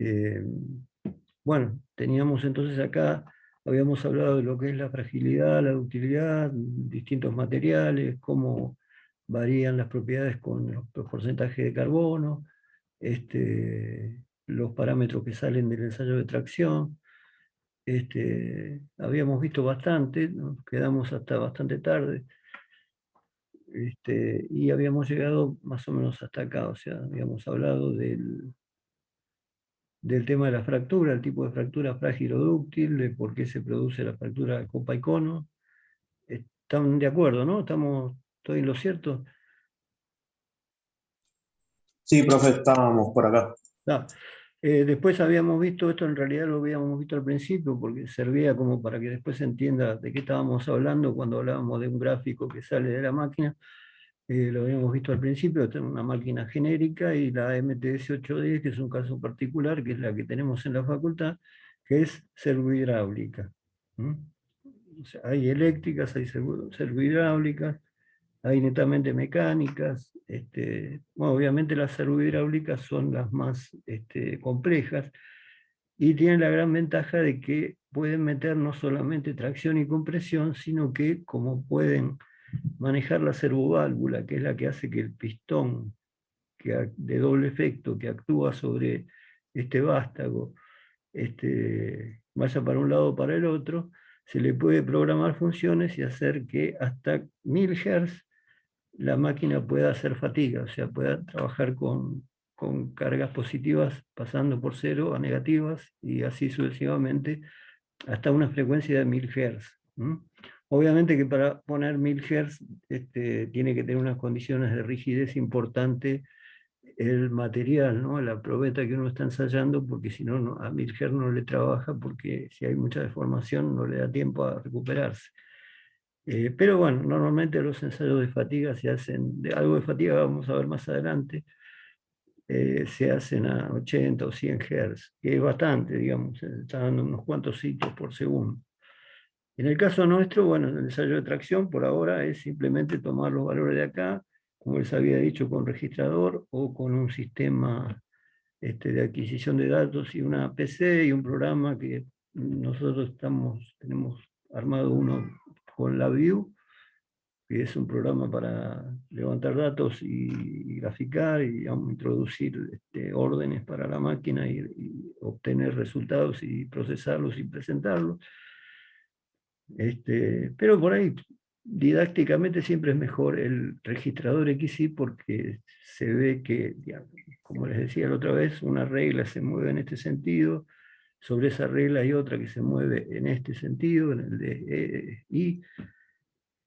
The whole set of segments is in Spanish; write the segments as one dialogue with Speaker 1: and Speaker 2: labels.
Speaker 1: Eh, bueno, teníamos entonces acá, habíamos hablado de lo que es la fragilidad, la ductilidad, distintos materiales, cómo varían las propiedades con los porcentajes de carbono, los parámetros que salen del ensayo de tracción. Habíamos visto bastante, nos quedamos hasta bastante tarde, y habíamos llegado más o menos hasta acá, o sea, habíamos hablado del tema de la fractura, el tipo de fractura frágil o dúctil, de por qué se produce la fractura de copa y cono. ¿Están de acuerdo, no? ¿Estoy en lo cierto?
Speaker 2: Sí, profe, estábamos por acá.
Speaker 1: Ah, después habíamos visto, esto en realidad lo habíamos visto al principio, porque servía como para que después se entienda de qué estábamos hablando cuando hablábamos de un gráfico que sale de la máquina. Lo habíamos visto al principio, tenemos una máquina genérica y la MTS 810, que es un caso particular, que es la que tenemos en la facultad, que es servohidráulica. ¿Mm? O sea, hay eléctricas, hay servohidráulicas, hay netamente mecánicas. Bueno, obviamente las servohidráulicas son las más complejas y tienen la gran ventaja de que pueden meter no solamente tracción y compresión, sino que como pueden manejar la servoválvula, que es la que hace que el pistón de doble efecto que actúa sobre este vástago vaya para un lado o para el otro, se le puede programar funciones y hacer que hasta 1000 Hz la máquina pueda hacer fatiga, o sea, pueda trabajar con cargas positivas pasando por cero a negativas y así sucesivamente hasta una frecuencia de 1000 Hz. Obviamente que para poner 1000 Hz tiene que tener unas condiciones de rigidez importante el material, ¿no? La probeta que uno está ensayando, porque si no, a 1000 Hz no le trabaja, porque si hay mucha deformación no le da tiempo a recuperarse. Pero bueno, normalmente los ensayos de fatiga se hacen, de algo de fatiga vamos a ver más adelante, se hacen a 80 o 100 Hz, que es bastante, digamos, está dando unos cuantos hitos por segundo. En el caso nuestro, bueno, el ensayo de tracción por ahora es simplemente tomar los valores de acá, como les había dicho, con registrador o con un sistema de adquisición de datos y una PC y un programa que nosotros tenemos armado uno con LabVIEW, que es un programa para levantar datos y graficar y digamos, introducir órdenes para la máquina y obtener resultados y procesarlos y presentarlos. Pero por ahí, didácticamente siempre es mejor el registrador XY porque se ve que, digamos, como les decía la otra vez, una regla se mueve en este sentido, sobre esa regla hay otra que se mueve en este sentido, en el de Y.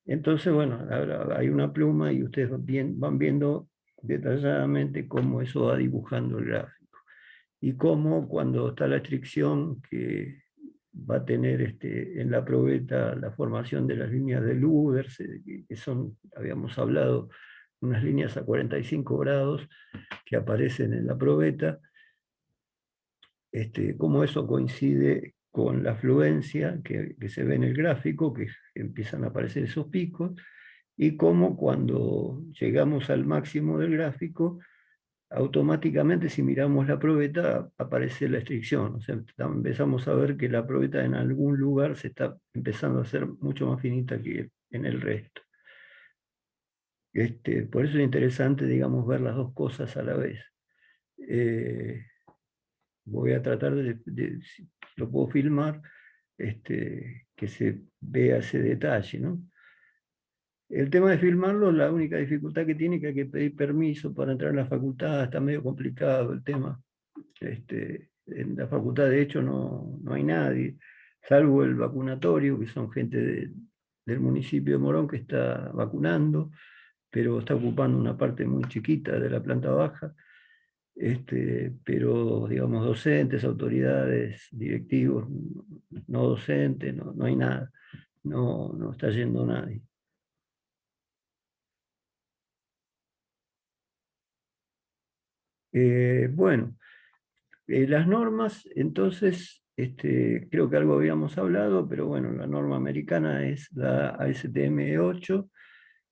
Speaker 1: Entonces, bueno, ahora hay una pluma y ustedes van viendo detalladamente cómo eso va dibujando el gráfico. Y cómo cuando está la estricción que va a tener en la probeta la formación de las líneas de Luders, que son, habíamos hablado, unas líneas a 45 grados que aparecen en la probeta, cómo eso coincide con la fluencia que se ve en el gráfico, que empiezan a aparecer esos picos, y cómo cuando llegamos al máximo del gráfico, automáticamente si miramos la probeta aparece la estricción, o sea, empezamos a ver que la probeta en algún lugar se está empezando a hacer mucho más finita que en el resto. Por eso es interesante, digamos, ver las dos cosas a la vez. Eh, Voy a tratar si lo puedo filmar, que se vea ese detalle, ¿no? El tema de filmarlo, la única dificultad que tiene es que hay que pedir permiso para entrar en la facultad, está medio complicado el tema. En la facultad, de hecho, no hay nadie, salvo el vacunatorio, que son gente del municipio de Morón que está vacunando, pero está ocupando una parte muy chiquita de la planta baja. Pero, digamos, docentes, autoridades, directivos, no docentes, no hay nada, no está yendo nadie. Bueno. Las normas, entonces, creo que algo habíamos hablado, pero bueno, la norma americana es la ASTM 8,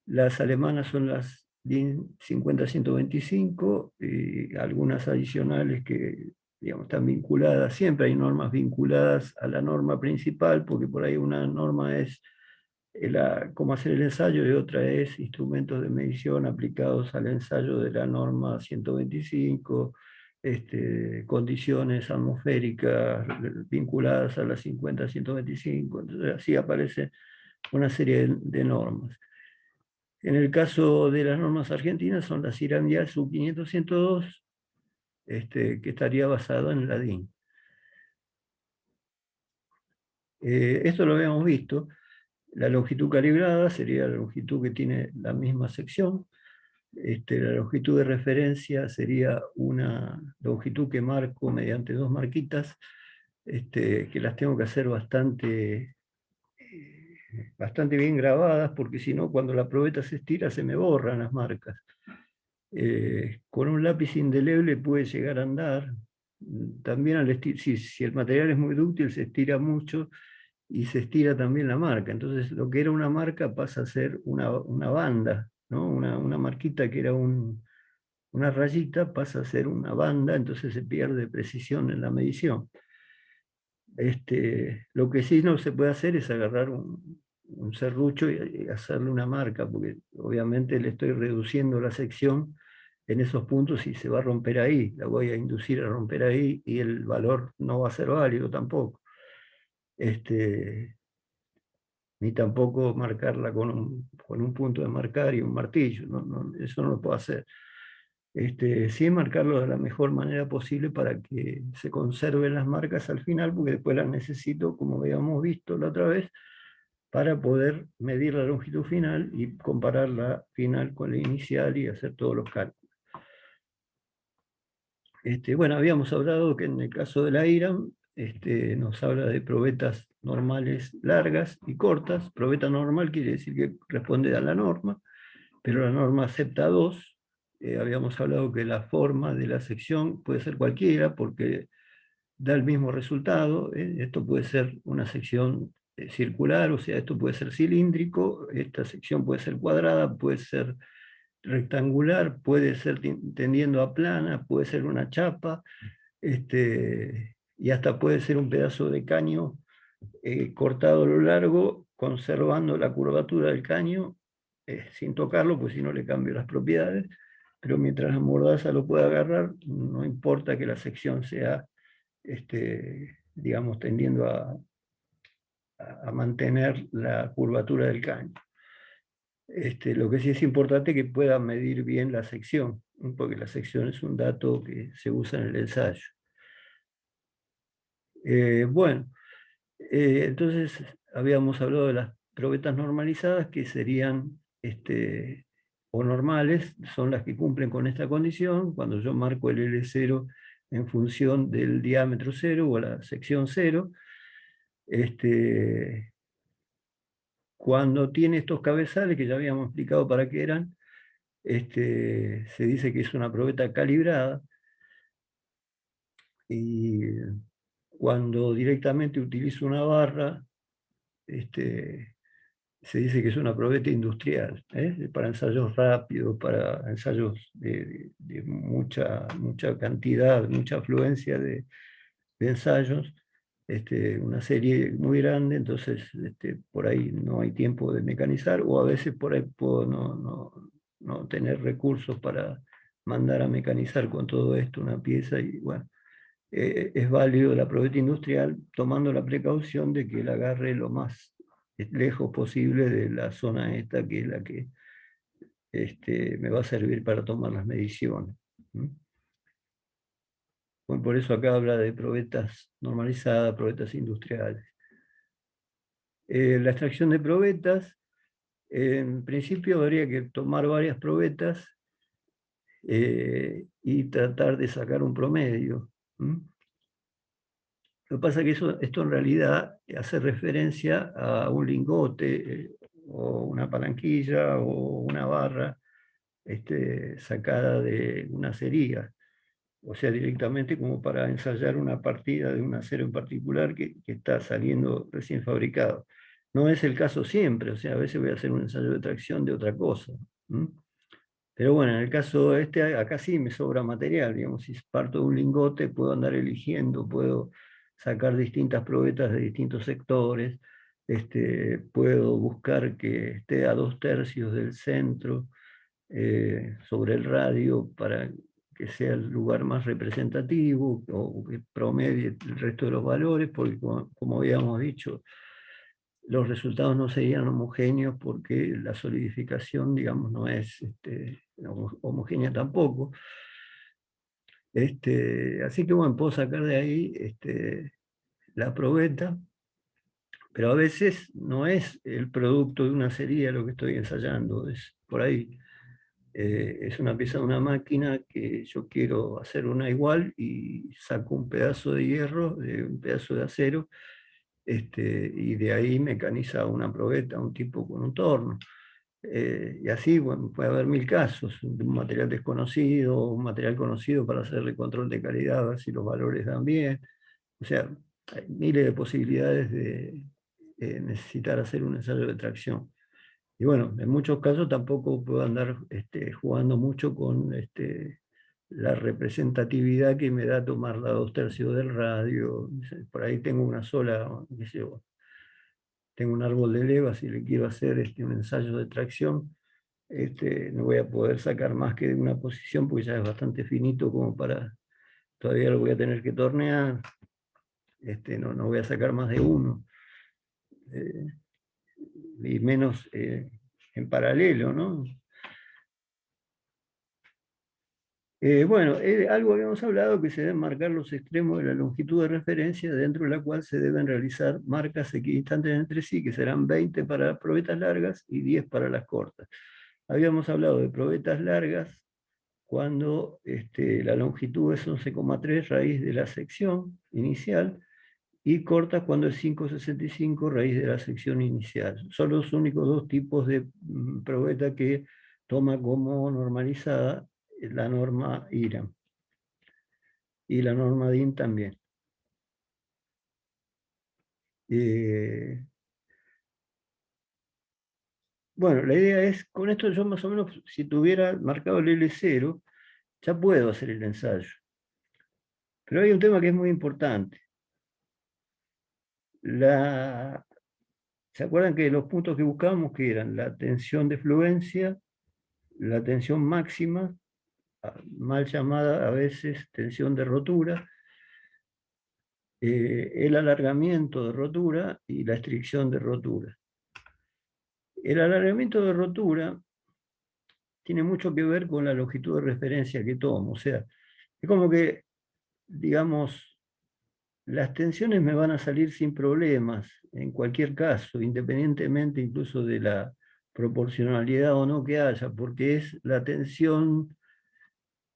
Speaker 1: las alemanas son las DIN 50-125, y algunas adicionales que digamos, están vinculadas, siempre hay normas vinculadas a la norma principal, porque por ahí una norma es cómo hacer el ensayo y otra es instrumentos de medición aplicados al ensayo de la norma 125, condiciones atmosféricas vinculadas a la 50-125, entonces así aparece una serie de normas. En el caso de las normas argentinas son las IRAM-IAS U500-102, que estaría basado en la DIN. Esto lo habíamos visto. La longitud calibrada sería la longitud que tiene la misma sección. La longitud de referencia sería una longitud que marco mediante dos marquitas, que las tengo que hacer bastante bien grabadas, porque si no, cuando la probeta se estira, se me borran las marcas. Con un lápiz indeleble puede llegar a andar. También si el material es muy dúctil, se estira mucho y se estira también la marca. Entonces, lo que era una marca pasa a ser una banda, ¿no? Una marquita que era una rayita pasa a ser una banda, entonces se pierde precisión en la medición. Lo que sí no se puede hacer es agarrar un serrucho y hacerle una marca, porque obviamente le estoy reduciendo la sección en esos puntos y se va a romper ahí, la voy a inducir a romper ahí y el valor no va a ser válido tampoco. Ni tampoco marcarla con un punto de marcar y un martillo, eso no lo puedo hacer. Sí marcarlo de la mejor manera posible para que se conserven las marcas al final, porque después las necesito, como habíamos visto la otra vez, para poder medir la longitud final y comparar la final con la inicial y hacer todos los cálculos. Bueno, habíamos hablado que en el caso de la IRAM nos habla de probetas normales largas y cortas. Probeta normal quiere decir que responde a la norma, pero la norma acepta dos. Habíamos hablado que la forma de la sección puede ser cualquiera porque da el mismo resultado. Esto puede ser una sección circular, o sea, esto puede ser cilíndrico, esta sección puede ser cuadrada, puede ser rectangular, puede ser tendiendo a plana, puede ser una chapa, y hasta puede ser un pedazo de caño cortado a lo largo, conservando la curvatura del caño, sin tocarlo, pues si no le cambio las propiedades, pero mientras la mordaza lo pueda agarrar, no importa que la sección sea, digamos, tendiendo a mantener la curvatura del caño. Lo que sí es importante es que pueda medir bien la sección, porque la sección es un dato que se usa en el ensayo. Bueno, entonces habíamos hablado de las probetas normalizadas, que serían o normales, son las que cumplen con esta condición. Cuando yo marco el L0 en función del diámetro 0 o la sección 0, cuando tiene estos cabezales, que ya habíamos explicado para qué eran, se dice que es una probeta calibrada, y cuando directamente utilizo una barra, se dice que es una probeta industrial, para ensayos rápidos, para ensayos de mucha cantidad, mucha afluencia de ensayos, una serie muy grande, entonces por ahí no hay tiempo de mecanizar, o a veces por ahí puedo no tener recursos para mandar a mecanizar con todo esto una pieza, y bueno, es válido la probeta industrial tomando la precaución de que él agarre lo más lejos posible de la zona esta, que es la que me va a servir para tomar las mediciones. Bueno, por eso acá habla de probetas normalizadas, probetas industriales. La extracción de probetas, en principio habría que tomar varias probetas y tratar de sacar un promedio. Lo que pasa es que esto en realidad hace referencia a un lingote o una palanquilla o una barra sacada de una acería, o sea, directamente como para ensayar una partida de un acero en particular que está saliendo recién fabricado. No es el caso siempre, o sea, a veces voy a hacer un ensayo de tracción de otra cosa. Pero bueno, en el caso este, acá sí me sobra material, digamos, si parto de un lingote, puedo andar eligiendo, puedo sacar distintas probetas de distintos sectores, puedo buscar que esté a 2/3 del centro sobre el radio para que sea el lugar más representativo o que promedie el resto de los valores, porque como habíamos dicho, los resultados no serían homogéneos porque la solidificación, digamos, no es homogénea tampoco. Así que bueno, puedo sacar de ahí la probeta, pero a veces no es el producto de una serie lo que estoy ensayando, es por ahí. Es una pieza de una máquina que yo quiero hacer una igual y saco un pedazo de hierro, un pedazo de acero, y de ahí mecaniza una probeta, un tipo con un torno. Y así, bueno, puede haber mil casos, un material desconocido, un material conocido para hacerle control de calidad, a ver si los valores dan bien. O sea, hay miles de posibilidades de necesitar hacer un ensayo de tracción. Y bueno, en muchos casos tampoco puedo andar jugando mucho con la representatividad que me da tomar la 2/3 del radio. Por ahí tengo una sola, qué sé yo, tengo un árbol de levas y le quiero hacer un ensayo de tracción. No voy a poder sacar más que de una posición porque ya es bastante finito como para, todavía lo voy a tener que tornear, no voy a sacar más de uno, eh, y menos en paralelo, ¿no? Bueno, algo habíamos hablado que se deben marcar los extremos de la longitud de referencia dentro de la cual se deben realizar marcas equidistantes entre sí, que serán 20 para probetas largas y 10 para las cortas. Habíamos hablado de probetas largas cuando la longitud es 11,3 raíz de la sección inicial y cortas cuando es 5,65 raíz de la sección inicial. Son los únicos dos tipos de probeta que toma como normalizada la norma IRAM y la norma DIN también. Eh, bueno, la idea es, con esto yo más o menos, si tuviera marcado el L0, ya puedo hacer el ensayo. Pero hay un tema que es muy importante. ¿Se acuerdan que los puntos que buscábamos que eran la tensión de fluencia, la tensión máxima, mal llamada a veces tensión de rotura, el alargamiento de rotura y la estricción de rotura? El alargamiento de rotura tiene mucho que ver con la longitud de referencia que tomo. O sea, es como que, digamos, las tensiones me van a salir sin problemas en cualquier caso, independientemente incluso de la proporcionalidad o no que haya, porque es la tensión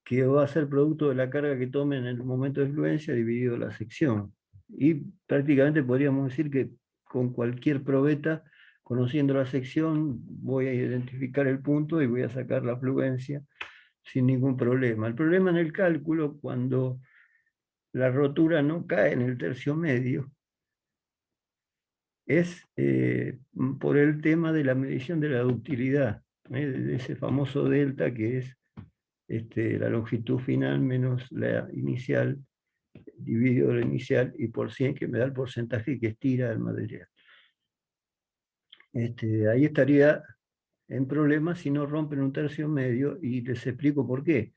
Speaker 1: que va a ser producto de la carga que tome en el momento de fluencia dividido la sección. Y prácticamente podríamos decir que con cualquier probeta, conociendo la sección, voy a identificar el punto y voy a sacar la fluencia sin ningún problema. El problema en el cálculo, cuando la rotura no cae en el tercio medio, es por el tema de la medición de la ductilidad, de ese famoso delta que es la longitud final menos la inicial, dividido la inicial y por 100, que me da el porcentaje que estira el material. Ahí estaría en problemas si no rompen un tercio medio, y les explico por qué.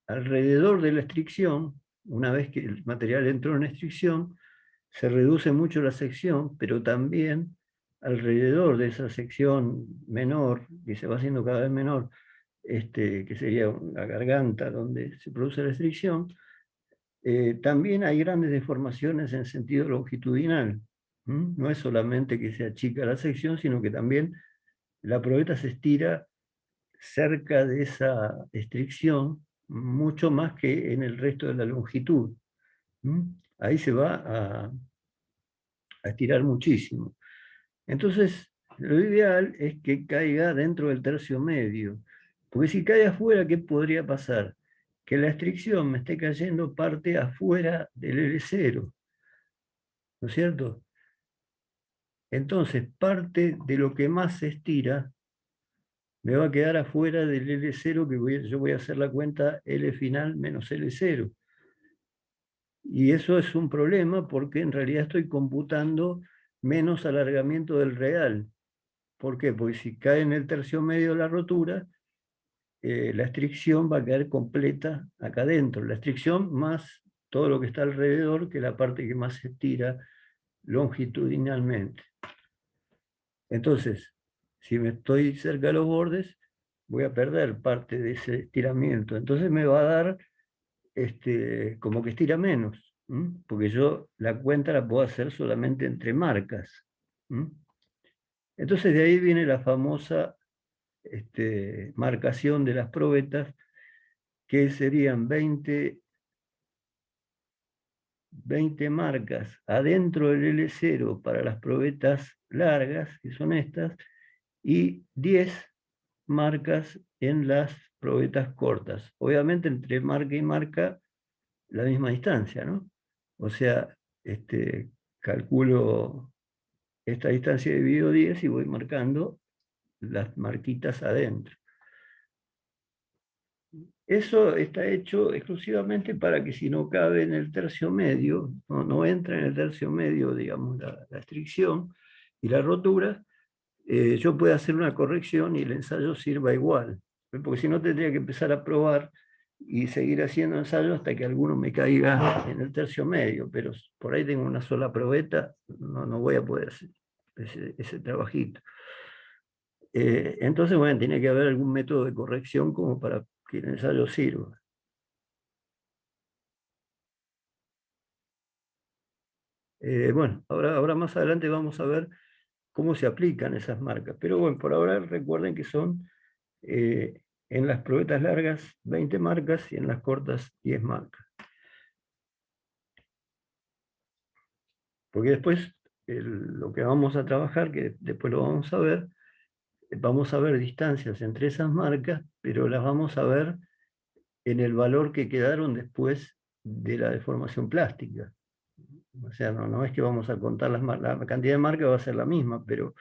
Speaker 1: Alrededor de la estricción, una vez que el material entró en estricción, se reduce mucho la sección, pero también alrededor de esa sección menor, que se va haciendo cada vez menor, que sería la garganta donde se produce la estricción, también hay grandes deformaciones en sentido longitudinal. No es solamente que se achica la sección, sino que también la probeta se estira cerca de esa estricción mucho más que en el resto de la longitud. Ahí se va a estirar muchísimo. Entonces, lo ideal es que caiga dentro del tercio medio, porque si cae afuera, ¿qué podría pasar? Que la estricción me esté cayendo parte afuera del L0, ¿no es cierto? Entonces, parte de lo que más se estira me va a quedar afuera del L0 que yo voy a hacer la cuenta L final menos L0. Y eso es un problema porque en realidad estoy computando menos alargamiento del real. ¿Por qué? Porque si cae en el tercio medio la rotura, la estricción va a caer completa acá adentro. La estricción más todo lo que está alrededor, que es la parte que más se estira longitudinalmente. Entonces, si me estoy cerca de los bordes, voy a perder parte de ese estiramiento. Entonces me va a dar como que estira menos, porque yo la cuenta la puedo hacer solamente entre marcas. Entonces de ahí viene la famosa marcación de las probetas, que serían 20 marcas adentro del L0 para las probetas largas, que son estas, y 10 marcas en las probetas cortas. Obviamente entre marca y marca la misma distancia, ¿no? O sea, calculo esta distancia dividido 10 y voy marcando las marquitas adentro. Eso está hecho exclusivamente para que si no cabe en el tercio medio, no entra en el tercio medio, digamos, la estricción y la rotura, yo pueda hacer una corrección y el ensayo sirva igual. Porque si no tendría que empezar a probar y seguir haciendo ensayos hasta que alguno me caiga en el tercio medio, pero por ahí tengo una sola probeta, no voy a poder hacer ese trabajito. Entonces, bueno, tiene que haber algún método de corrección como para que el ensayo sirva. Bueno, ahora más adelante vamos a ver cómo se aplican esas marcas, pero bueno, por ahora recuerden que son en las probetas largas 20 marcas y en las cortas 10 marcas. Porque después lo que vamos a trabajar, que después lo vamos a ver distancias entre esas marcas, pero las vamos a ver en el valor que quedaron después de la deformación plástica. O sea, no es que vamos a contar la cantidad de marcas, va a ser la misma, pero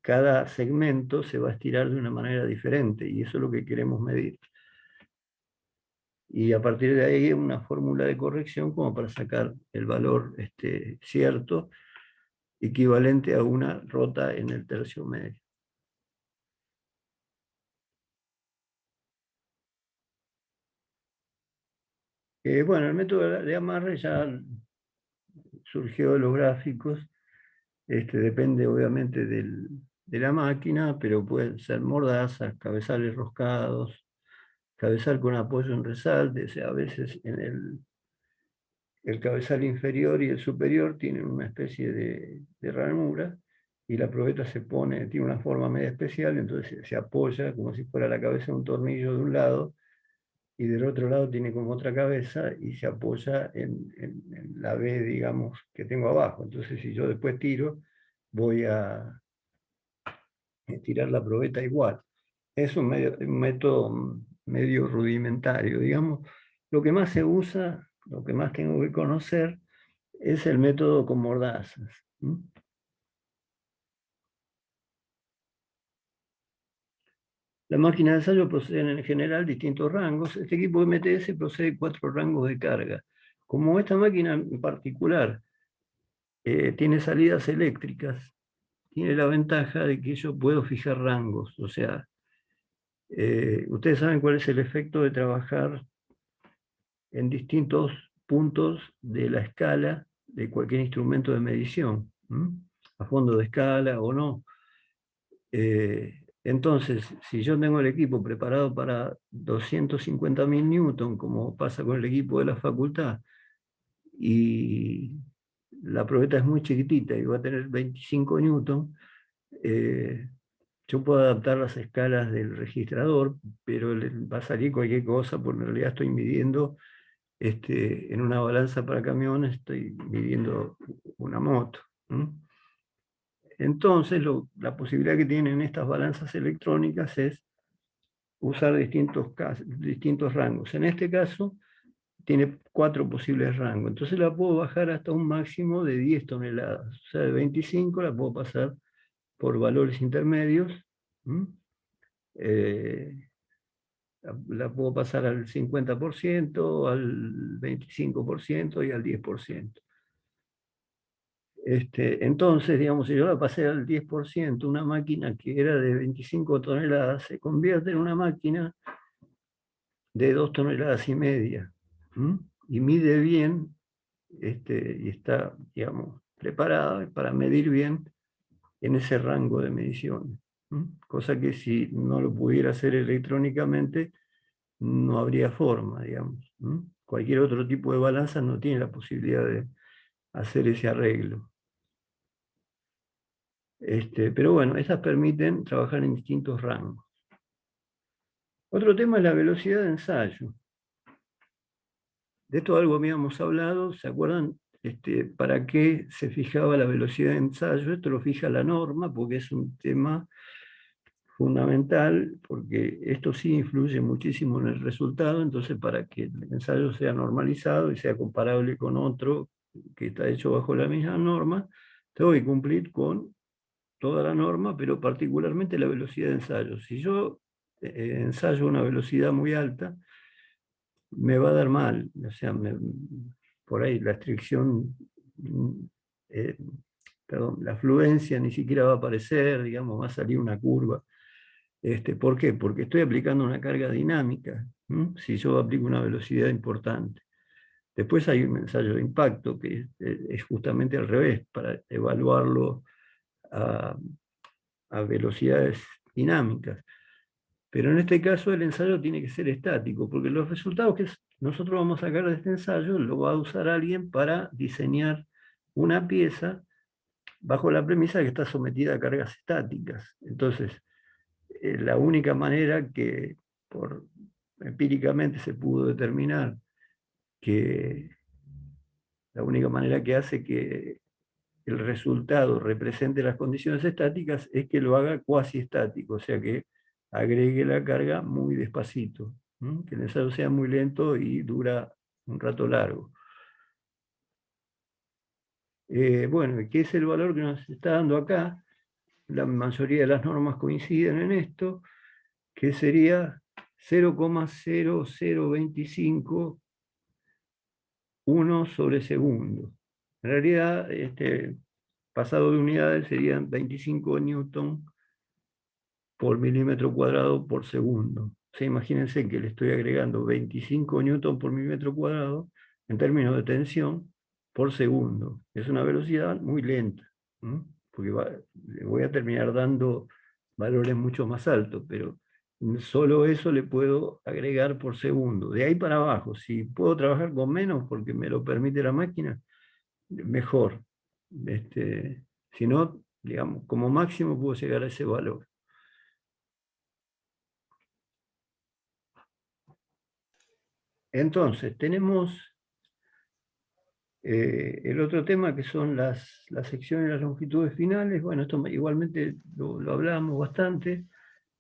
Speaker 1: cada segmento se va a estirar de una manera diferente y eso es lo que queremos medir. Y a partir de ahí una fórmula de corrección como para sacar el valor cierto, equivalente a una rota en el tercio medio. Bueno, el método de amarre ya surgió de los gráficos, depende obviamente de la máquina, pero pueden ser mordazas, cabezales roscados, cabezal con apoyo en resalte, o sea, a veces en el cabezal inferior y el superior tienen una especie de ranura y la probeta tiene una forma media especial, entonces se apoya como si fuera la cabeza de un tornillo de un lado y del otro lado tiene como otra cabeza y se apoya en la B, digamos, que tengo abajo. Entonces si yo después tiro, voy a estirar la probeta igual. Es un método medio rudimentario, digamos. Lo que más se usa, lo que más tengo que conocer, es el método con mordazas. La máquina de ensayo procede en general distintos rangos. Este equipo MTS procede 4 rangos de carga. Como esta máquina en particular tiene salidas eléctricas, tiene la ventaja de que yo puedo fijar rangos. O sea, ustedes saben cuál es el efecto de trabajar en distintos puntos de la escala de cualquier instrumento de medición, a fondo de escala o no. Entonces, si yo tengo el equipo preparado para 250.000 newton, como pasa con el equipo de la facultad, y la probeta es muy chiquitita y va a tener 25 newton, yo puedo adaptar las escalas del registrador, pero va a salir cualquier cosa, porque en realidad estoy midiendo en una balanza para camiones, estoy midiendo una moto. Entonces, la posibilidad que tienen estas balanzas electrónicas es usar distintos rangos. En este caso, tiene 4 posibles rangos. Entonces la puedo bajar hasta un máximo de 10 toneladas. O sea, de 25 la puedo pasar por valores intermedios ¿Mm? Eh, la puedo pasar al 50%, al 25% y al 10%. Entonces, digamos, si yo la pasé al 10%, una máquina que era de 25 toneladas se convierte en una máquina de 2,5 toneladas. ¿Mm? Y mide bien, y está, digamos, preparada para medir bien en ese rango de mediciones. ¿Mm? Cosa que si no lo pudiera hacer electrónicamente, no habría forma, digamos. ¿Mm? Cualquier otro tipo de balanza no tiene la posibilidad de hacer ese arreglo. Pero bueno, estas permiten trabajar en distintos rangos. Otro tema es la velocidad de ensayo. De esto algo habíamos hablado, ¿se acuerdan? ¿Para qué se fijaba la velocidad de ensayo? Esto lo fija la norma porque es un tema fundamental, porque esto sí influye muchísimo en el resultado, entonces para que el ensayo sea normalizado y sea comparable con otro que está hecho bajo la misma norma, tengo que cumplir con toda la norma, pero particularmente la velocidad de ensayo. Si yo ensayo a una velocidad muy alta, me va a dar mal, o sea, por ahí la restricción, eh, perdón, la fluencia ni siquiera va a aparecer, digamos, va a salir una curva. ¿Por qué? Porque estoy aplicando una carga dinámica, ¿m? Si yo aplico una velocidad importante. Después hay un ensayo de impacto que es justamente al revés, para evaluarlo a, a velocidades dinámicas. Pero en este caso el ensayo tiene que ser estático, porque los resultados que nosotros vamos a sacar de este ensayo lo va a usar alguien para diseñar una pieza bajo la premisa de que está sometida a cargas estáticas. Entonces, la única manera que empíricamente se pudo determinar que la única manera que hace que el resultado represente las condiciones estáticas es que lo haga cuasi estático, o sea que agregue la carga muy despacito, que el ensayo sea muy lento y dura un rato largo. Bueno, ¿qué es el valor que nos está dando acá? La mayoría de las normas coinciden en esto, que sería 0,0025 1/segundo. En realidad, pasado de unidades serían 25 newton por milímetro cuadrado por segundo. O sea, imagínense que le estoy agregando 25 newton por milímetro cuadrado en términos de tensión por segundo. Es una velocidad muy lenta, ¿no? Porque le voy a terminar dando valores mucho más altos, pero solo eso le puedo agregar por segundo. De ahí para abajo, si puedo trabajar con menos porque me lo permite la máquina, mejor. Si no, digamos, como máximo puedo llegar a ese valor. Entonces, tenemos el otro tema que son las secciones y las longitudes finales. Bueno, esto igualmente lo hablamos bastante.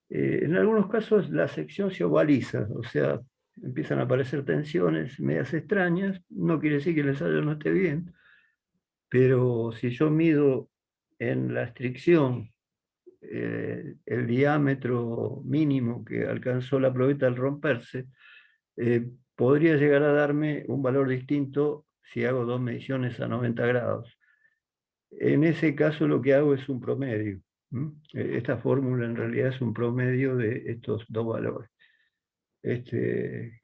Speaker 1: En algunos casos la sección se ovaliza, o sea, empiezan a aparecer tensiones medias extrañas. No quiere decir que el ensayo no esté bien, pero si yo mido en la estricción el diámetro mínimo que alcanzó la probeta al romperse, podría llegar a darme un valor distinto si hago dos mediciones a 90 grados. En ese caso lo que hago es un promedio. Esta fórmula en realidad es un promedio de estos dos valores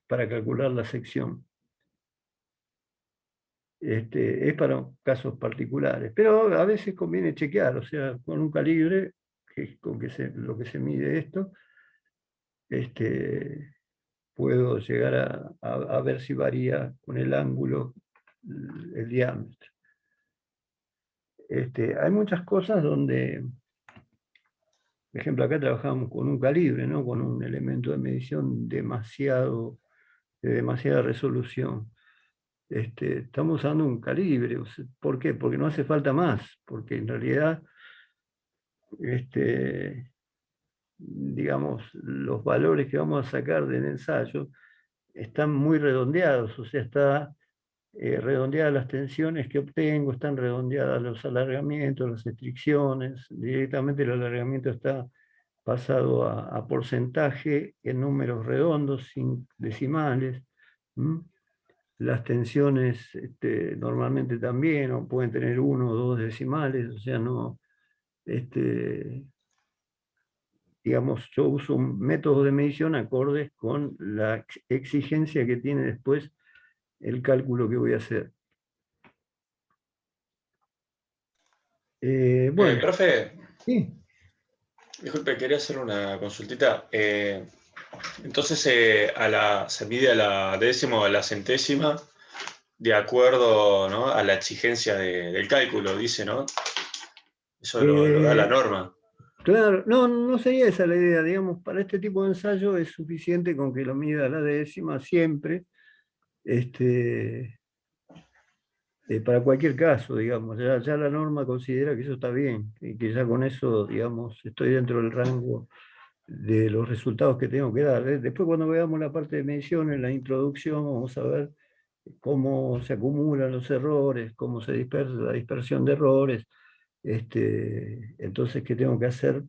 Speaker 1: para calcular la sección. Es para casos particulares, pero a veces conviene chequear, o sea, con un calibre, que es con lo que se mide esto, puedo llegar a ver si varía con el ángulo el diámetro. Hay muchas cosas donde, por ejemplo, acá trabajamos con un calibre, ¿no? Con un elemento de medición de demasiada resolución. Estamos usando un calibre. ¿Por qué? Porque no hace falta más, porque en realidad, digamos, los valores que vamos a sacar del ensayo están muy redondeados, o sea, está redondeadas las tensiones que obtengo, están redondeadas los alargamientos, las restricciones, directamente el alargamiento está pasado a porcentaje en números redondos, sin decimales. Las tensiones normalmente también, o pueden tener 1 o 2 decimales, o sea, no, digamos, yo uso un método de medición acordes con la exigencia que tiene después el cálculo que voy a hacer. Bueno,
Speaker 3: Profe,
Speaker 1: sí.
Speaker 3: disculpe, quería hacer una consultita. Entonces, se mide a la décima o a la centésima de acuerdo, ¿no?, a la exigencia del cálculo, dice, ¿no? Eso lo da la
Speaker 1: Eh,
Speaker 3: norma.
Speaker 1: claro, no, no sería esa la idea, digamos, para este tipo de ensayo es suficiente con que lo mida a la décima siempre, para cualquier caso, digamos, ya la norma considera que eso está bien, y que ya con eso, digamos, estoy dentro del rango de los resultados que tengo que dar. Después cuando veamos la parte de medición en la introducción, vamos a ver cómo se acumulan los errores, cómo se dispersa la dispersión de errores, entonces qué tengo que hacer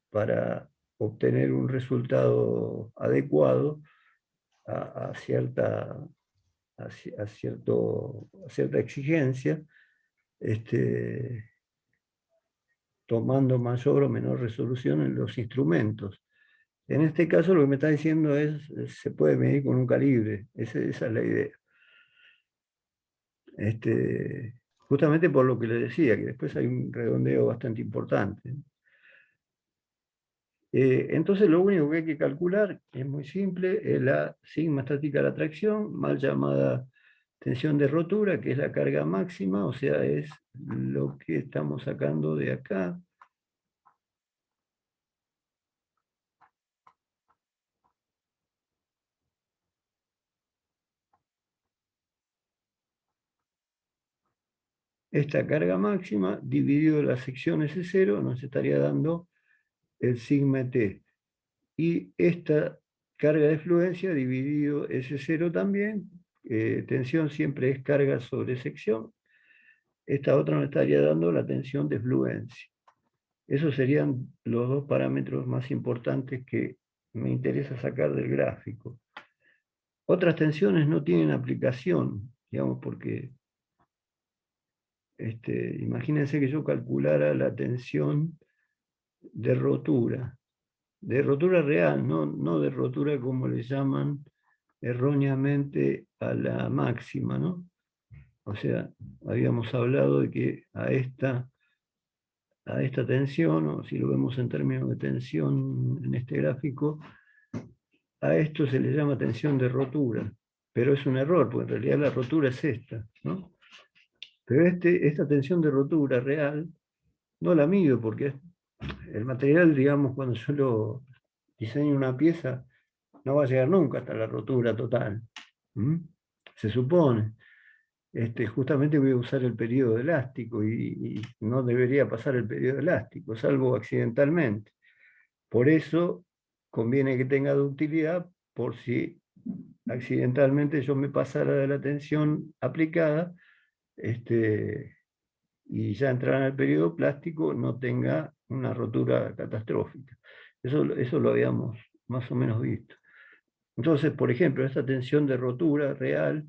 Speaker 1: para obtener un resultado adecuado a cierta, a cierta exigencia, este, tomando mayor o menor resolución en los instrumentos. En este caso lo que me está diciendo es, se puede medir con un calibre, esa es la idea. Justamente por lo que le decía, que después hay un redondeo bastante importante. Entonces lo único que hay que calcular es muy simple, es la sigma estática de la tracción, mal llamada tensión de rotura, que es la carga máxima, o sea, es lo que estamos sacando de acá. Esta carga máxima dividido la sección S0 nos estaría dando el sigma T. Y esta carga de fluencia dividido S0 también, tensión siempre es carga sobre sección. Esta otra nos estaría dando la tensión de fluencia. Esos serían los dos parámetros más importantes que me interesa sacar del gráfico. Otras tensiones no tienen aplicación, digamos, porque imagínense que yo calculara la tensión de rotura real, no de rotura como le llaman erróneamente a la máxima, ¿no? O sea, habíamos hablado de que a esta tensión, o si lo vemos en términos de tensión en este gráfico, a esto se le llama tensión de rotura, pero es un error, porque en realidad la rotura es esta, ¿no? Pero esta tensión de rotura real no la mido porque el material, digamos, cuando yo lo diseño una pieza, no va a llegar nunca hasta la rotura total. Se supone. Justamente voy a usar el periodo elástico y no debería pasar el periodo elástico, salvo accidentalmente. Por eso conviene que tenga ductilidad por si accidentalmente yo me pasara de la tensión aplicada, y ya entrara en el periodo plástico, no tenga una rotura catastrófica. Eso lo habíamos más o menos visto. Entonces, por ejemplo, esta tensión de rotura real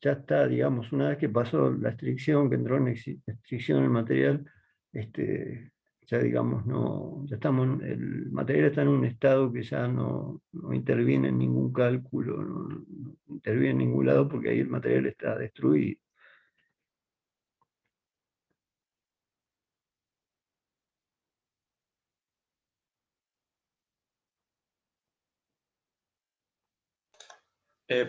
Speaker 1: ya está, digamos, una vez que pasó la estricción, que entró en estricción el material, ya digamos, ya el material está en un estado que ya no interviene en ningún cálculo, no interviene en ningún lado porque ahí el material está destruido.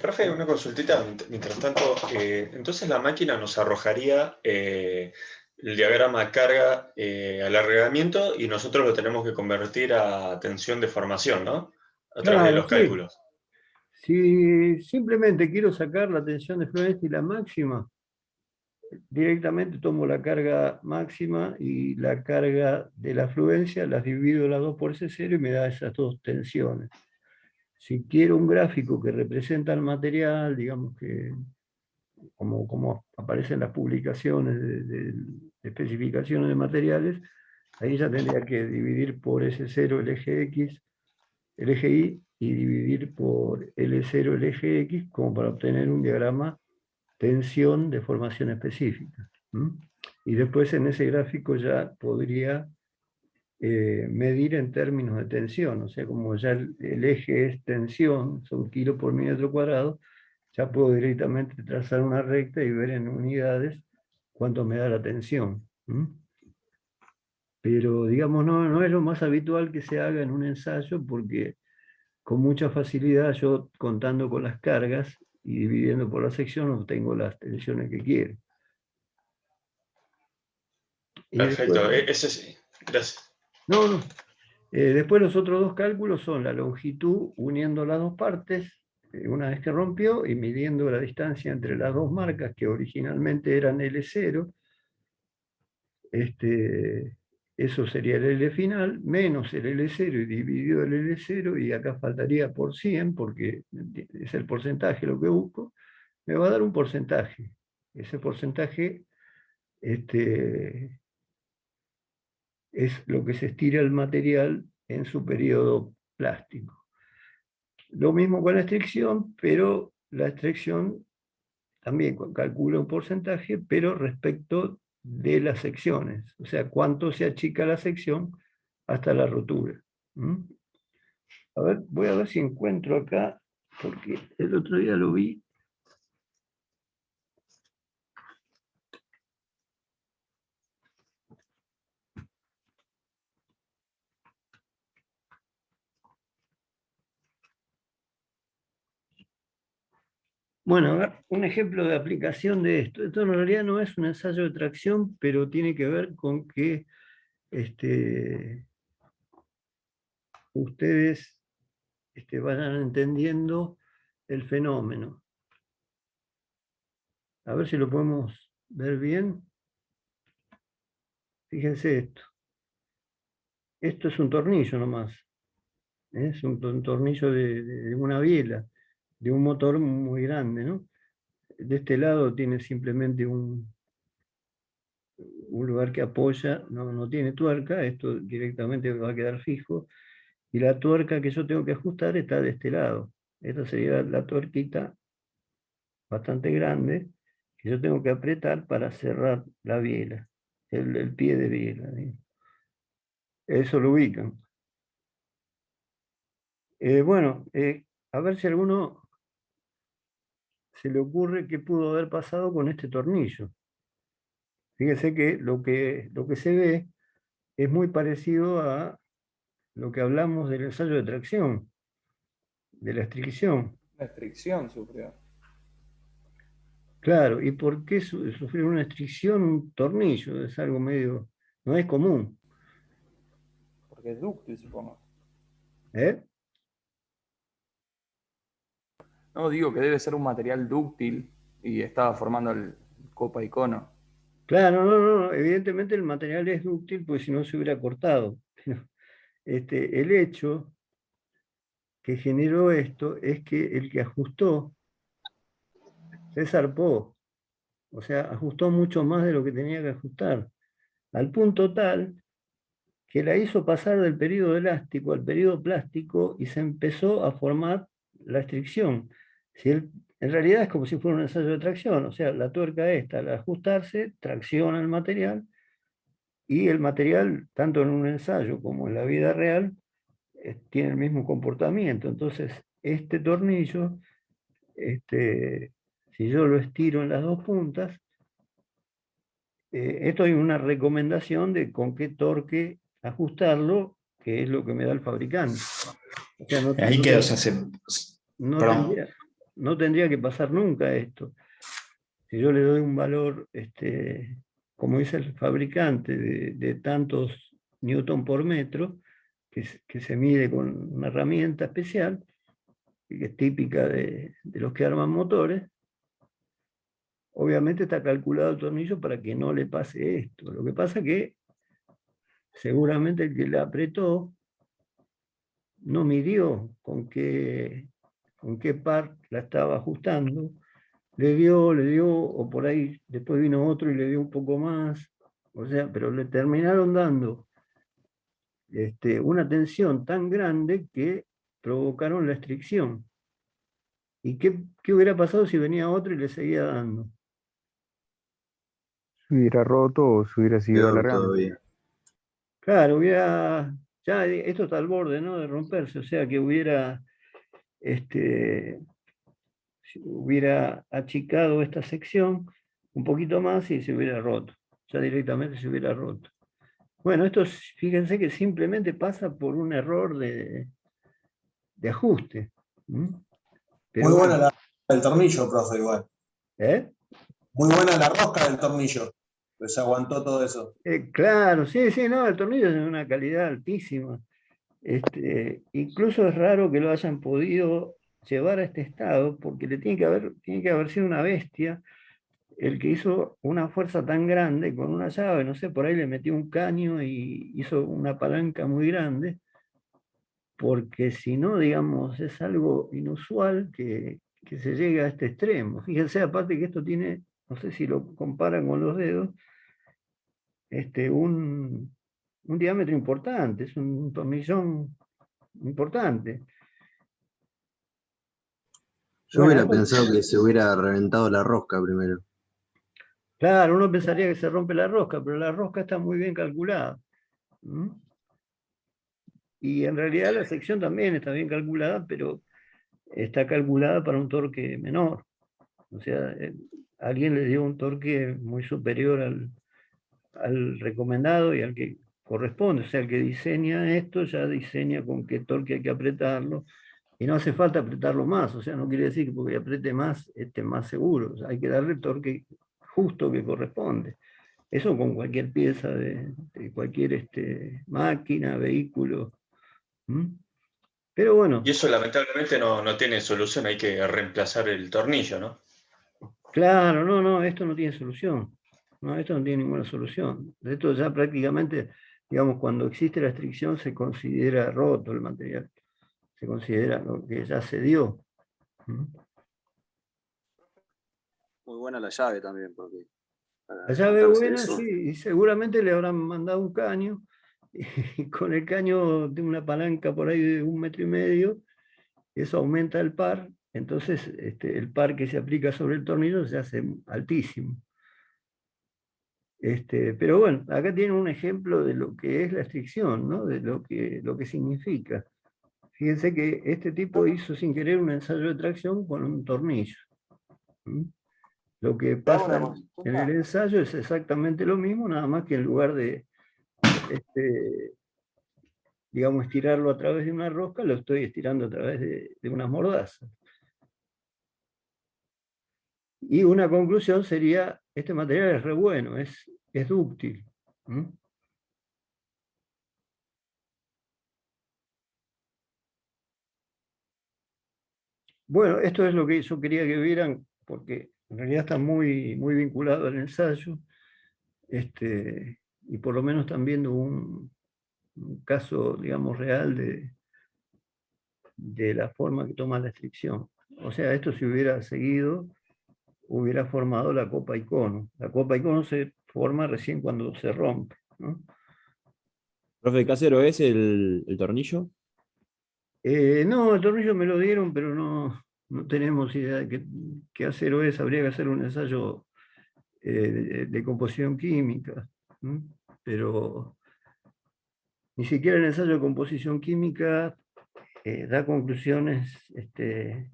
Speaker 3: Profe, una consultita mientras tanto. Entonces la máquina nos arrojaría el diagrama carga alargamiento y nosotros lo tenemos que convertir a tensión de formación, ¿no? A través de
Speaker 1: Claro,
Speaker 3: los
Speaker 1: sí.
Speaker 3: cálculos.
Speaker 1: Si simplemente quiero sacar la tensión de fluencia y la máxima, directamente tomo la carga máxima y la carga de la fluencia, las divido las dos por S0 y me da esas dos tensiones. Si quiero un gráfico que representa el material, digamos que como aparecen las publicaciones de especificaciones de materiales, Ahí ya tendría que dividir por S0 el eje X, el eje Y, y dividir por L0 el eje X, como para obtener un diagrama tensión de formación específica. Y después en ese gráfico ya podría medir en términos de tensión, o sea, como ya el eje es tensión, son kilos por metro cuadrado, ya puedo directamente trazar una recta y ver en unidades cuánto me da la tensión. Pero digamos, no es lo más habitual que se haga en un ensayo, porque con mucha facilidad yo, contando con las cargas y dividiendo por la sección, obtengo las tensiones que quiero. Y después,
Speaker 3: Perfecto, ese sí, gracias.
Speaker 1: no. Después los otros dos cálculos son la longitud uniendo las dos partes, una vez que rompió, y midiendo la distancia entre las dos marcas que originalmente eran L0. Eso sería el L final, menos el L0 y dividido el L0, y acá faltaría por 100, porque es el porcentaje lo que busco, me va a dar un porcentaje. Ese porcentaje es lo que se estira el material en su periodo plástico. Lo mismo con la extracción, pero la extracción también calcula un porcentaje, pero respecto de las secciones, o sea, cuánto se achica la sección hasta la rotura. A ver, voy a ver si encuentro acá, porque el otro día lo vi. Bueno, a ver, un ejemplo de aplicación de esto. Esto en realidad no es un ensayo de tracción, pero tiene que ver con que ustedes vayan entendiendo el fenómeno. A ver si lo podemos ver bien. Fíjense esto. Esto es un tornillo nomás. Es un tornillo de una biela, de un motor muy grande, ¿no? De este lado tiene simplemente un lugar que apoya, no tiene tuerca, esto directamente va a quedar fijo, y la tuerca que yo tengo que ajustar está de este lado. Esta sería la tuerquita bastante grande que yo tengo que apretar para cerrar la biela, el pie de biela, ¿sí? Eso lo ubican. Bueno, a ver si a alguno se le ocurre qué pudo haber pasado con este tornillo. Fíjese que lo que se ve es muy parecido a lo que hablamos del ensayo de tracción, de la estricción.
Speaker 4: La fricción sufrió.
Speaker 1: Claro, ¿y por qué sufrir una estricción un tornillo? Es algo medio, no es común.
Speaker 4: Porque es dúctil, supongo.
Speaker 1: ¿Eh?
Speaker 4: No, digo que debe ser un material dúctil y estaba formando el copa icono.
Speaker 1: Claro, no, evidentemente el material es dúctil, pues si no se hubiera cortado. El hecho que generó esto es que el que ajustó se zarpó, o sea, ajustó mucho más de lo que tenía que ajustar, al punto tal que la hizo pasar del periodo elástico al periodo plástico y se empezó a formar la estricción. En realidad es como si fuera un ensayo de tracción, o sea, la tuerca esta, al ajustarse, tracciona el material, y el material, tanto en un ensayo como en la vida real, tiene el mismo comportamiento. Entonces, este tornillo, si yo lo estiro en las dos puntas, esto hay una recomendación de con qué torque ajustarlo, que es lo que me da el fabricante. O sea,
Speaker 2: Ahí quedó, o sea,
Speaker 1: no
Speaker 2: perdón.
Speaker 1: no tendría que pasar nunca esto. Si yo le doy un valor, como dice el fabricante, de tantos newton por metro, que se mide con una herramienta especial, que es típica de los que arman motores, obviamente está calculado el tornillo para que no le pase esto. Lo que pasa es que seguramente el que la apretó no midió con qué par la estaba ajustando, le dio, o por ahí después vino otro y le dio un poco más, o sea, pero le terminaron dando una tensión tan grande que provocaron la estricción. ¿Y qué hubiera pasado si venía otro y le seguía dando?
Speaker 4: Se hubiera roto o se hubiera seguido
Speaker 2: Peor
Speaker 4: alargando.
Speaker 2: todavía.
Speaker 1: Claro, ya esto está al borde, ¿no?, de romperse, o sea que este, hubiera achicado esta sección un poquito más y se hubiera roto, ya directamente se hubiera roto. Bueno, fíjense que simplemente pasa por un error de ajuste.
Speaker 2: Muy
Speaker 1: Pero
Speaker 2: buena
Speaker 1: bueno,
Speaker 2: la rosca del tornillo, profe, igual.
Speaker 1: ¿eh?
Speaker 2: Muy buena la rosca del tornillo. Pues aguantó todo eso.
Speaker 1: Claro, sí, sí, no, el tornillo es de una calidad altísima. Incluso es raro que lo hayan podido llevar a este estado, porque tiene que haber sido una bestia el que hizo una fuerza tan grande con una llave, no sé, por ahí le metió un caño y hizo una palanca muy grande, porque si no, digamos, es algo inusual que se llegue a este extremo. Fíjense, aparte que esto tiene, no sé si lo comparan con los dedos, un diámetro importante, es un tornillón importante.
Speaker 5: Yo
Speaker 1: Bueno,
Speaker 5: hubiera pensado que se hubiera reventado la rosca primero.
Speaker 1: claro, uno pensaría que se rompe la rosca, pero la rosca está muy bien calculada. ¿Mm? Y en realidad la sección también está bien calculada, pero está calculada para un torque menor. O sea, alguien le dio un torque muy superior al recomendado y al que corresponde. O sea, el que diseña esto ya diseña con qué torque hay que apretarlo. Y no hace falta apretarlo más. O sea, no quiere decir que porque apriete más esté más seguro. O sea, hay que darle el torque justo que corresponde. Eso con cualquier pieza de cualquier máquina, vehículo. ¿Mm? Pero
Speaker 3: Y
Speaker 1: bueno,
Speaker 3: eso lamentablemente no tiene solución, hay que reemplazar el tornillo, ¿no?
Speaker 1: claro, no, esto no tiene solución. No, esto no tiene ninguna solución. Esto ya prácticamente, digamos, cuando existe la restricción se considera roto el material. Se considera lo que ya se dio. ¿Mm?
Speaker 5: Muy buena la llave también, porque
Speaker 1: La
Speaker 5: para
Speaker 1: llave
Speaker 5: levantarse
Speaker 1: buena,
Speaker 5: eso.
Speaker 1: sí, y seguramente le habrán mandado un caño, y con el caño de una palanca por ahí de 1,5 metros, eso aumenta el par, entonces el par que se aplica sobre el tornillo se hace altísimo. Pero bueno, acá tienen un ejemplo de lo que es la estricción, ¿no? De lo que significa. Fíjense que este tipo hizo sin querer un ensayo de tracción con un tornillo. ¿Mm? Lo que
Speaker 5: Te hago
Speaker 1: pasa
Speaker 5: una
Speaker 1: en el
Speaker 5: consulta.
Speaker 1: ensayo es exactamente lo mismo, nada más que en lugar de, digamos, estirarlo a través de una rosca, lo estoy estirando a través de unas mordazas. Y una conclusión sería, este material es re bueno, es dúctil. ¿Mm? Bueno, esto es lo que yo quería que vieran, porque en realidad está muy, muy vinculado al ensayo, y por lo menos están viendo un caso, digamos, real de la forma que toma la estricción. O sea, esto si hubiera seguido, hubiera formado la copa icono. La copa icono se forma recién cuando se rompe, ¿no?
Speaker 6: Profe Casero, ¿es el tornillo?
Speaker 1: No, el tornillo me lo dieron, pero no tenemos idea de qué acero es. Habría que hacer un ensayo de composición química. ¿Mm? Pero ni siquiera el ensayo de composición química da conclusiones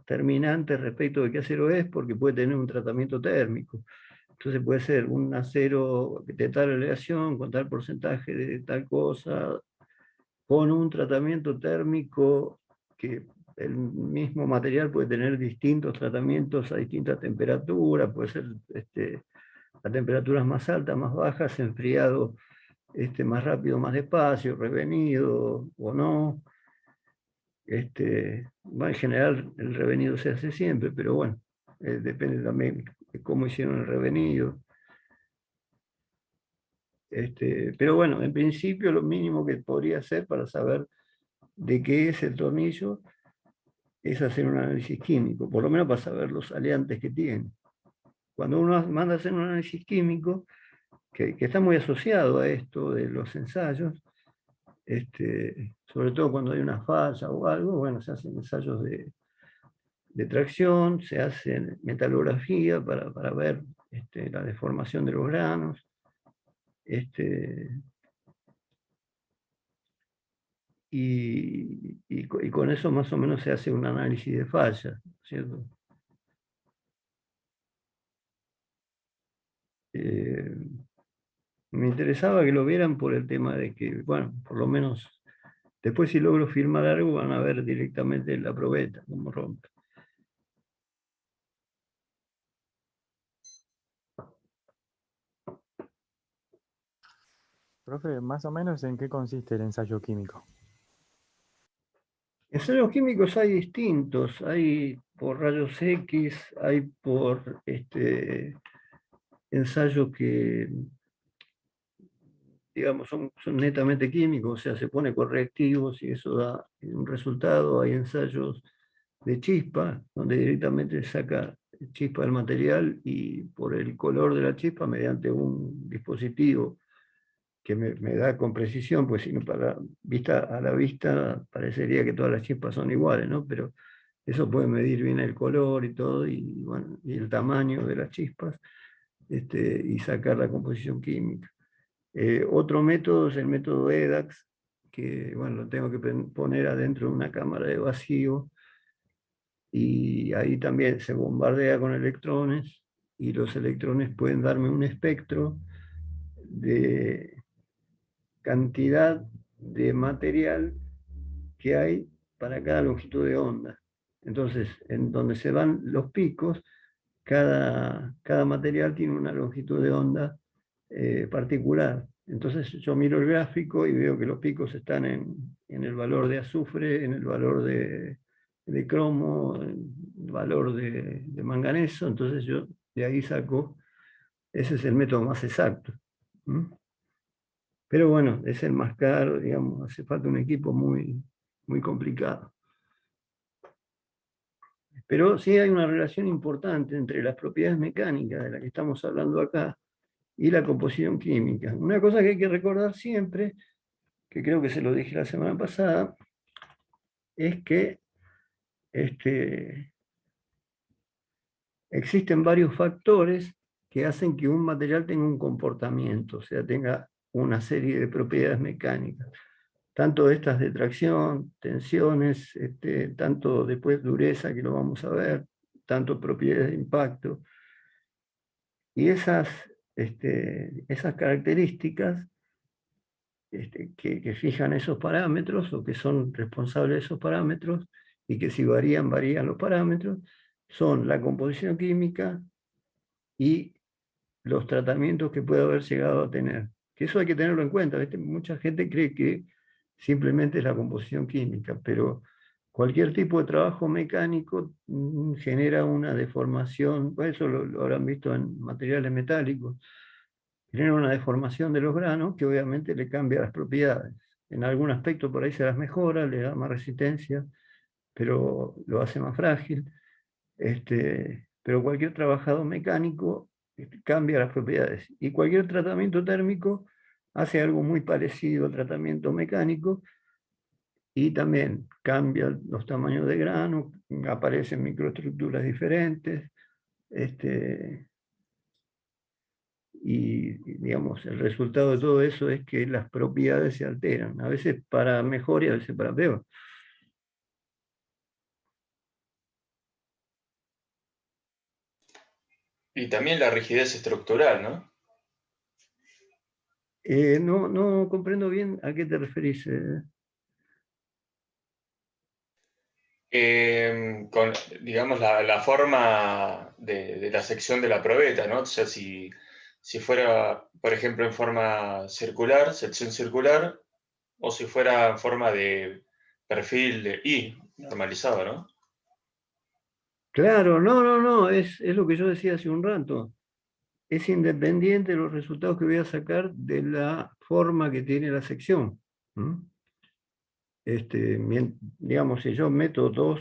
Speaker 1: terminantes respecto de qué acero es, porque puede tener un tratamiento térmico. Entonces puede ser un acero de tal aleación, con tal porcentaje de tal cosa, con un tratamiento térmico que el mismo material puede tener distintos tratamientos a distintas temperaturas, puede ser a temperaturas más altas, más bajas, enfriado más rápido, más despacio, revenido o no. Bueno, en general el revenido se hace siempre, pero bueno, depende también de cómo hicieron el revenido. Pero bueno, en principio lo mínimo que podría hacer para saber de qué es el tornillo es hacer un análisis químico, por lo menos para saber los aleantes que tiene. Cuando uno manda a hacer un análisis químico, que está muy asociado a esto de los ensayos, Sobre todo cuando hay una falla o algo, bueno, se hacen ensayos de tracción, se hace metalografía para ver la deformación de los granos. Y con eso más o menos se hace un análisis de falla, ¿cierto? Me interesaba que lo vieran por el tema de que, bueno, por lo menos después si logro firmar algo van a ver directamente la probeta, cómo rompe.
Speaker 7: Profe, más o menos en qué consiste el ensayo químico.
Speaker 1: Ensayos químicos hay distintos, hay por rayos X, hay por ensayos que, digamos, son netamente químicos, o sea, se pone correctivos y eso da un resultado. Hay ensayos de chispa, donde directamente saca chispa del material y por el color de la chispa, mediante un dispositivo que me da con precisión, pues si no, a la vista parecería que todas las chispas son iguales, ¿no? Pero eso puede medir bien el color y todo, y, bueno, y el tamaño de las chispas, y sacar la composición química. Otro método es el método EDAX, que bueno, lo tengo que poner adentro de una cámara de vacío, y ahí también se bombardea con electrones, y los electrones pueden darme un espectro de cantidad de material que hay para cada longitud de onda. Entonces, en donde se van los picos, cada material tiene una longitud de onda particular. Entonces yo miro el gráfico y veo que los picos están en el valor de azufre, en el valor de cromo, en el valor de manganeso. Entonces yo de ahí saco, ese es el método más exacto. Pero bueno, es el más caro, digamos, hace falta un equipo muy, muy complicado. Pero sí hay una relación importante entre las propiedades mecánicas de las que estamos hablando acá y la composición química. Una cosa que hay que recordar siempre, que creo que se lo dije la semana pasada, es que existen varios factores que hacen que un material tenga un comportamiento, o sea, tenga una serie de propiedades mecánicas. Tanto estas de tracción, tensiones, tanto después dureza, que lo vamos a ver, tanto propiedades de impacto. Y esas características que fijan esos parámetros o que son responsables de esos parámetros y que si varían, varían los parámetros, son la composición química y los tratamientos que puede haber llegado a tener. Que eso hay que tenerlo en cuenta. ¿Viste? Mucha gente cree que simplemente es la composición química, pero cualquier tipo de trabajo mecánico genera una deformación, pues eso lo habrán visto en materiales metálicos, genera una deformación de los granos que obviamente le cambia las propiedades. En algún aspecto por ahí se las mejora, le da más resistencia, pero lo hace más frágil. Pero cualquier trabajado mecánico cambia las propiedades. Y cualquier tratamiento térmico hace algo muy parecido al tratamiento mecánico y también cambia los tamaños de grano, aparecen microestructuras diferentes, y digamos, el resultado de todo eso es que las propiedades se alteran, a veces para mejor y a veces para peor.
Speaker 3: Y también la rigidez estructural, ¿no?
Speaker 1: No comprendo bien a qué te referís.
Speaker 3: Con, digamos, la forma de la sección de la probeta, ¿no? O sea, si fuera, por ejemplo, en forma circular, sección circular, o si fuera en forma de perfil de I, normalizado, ¿no?
Speaker 1: Claro, no, es lo que yo decía hace un rato. Es independiente de los resultados que voy a sacar de la forma que tiene la sección. Digamos, si yo meto dos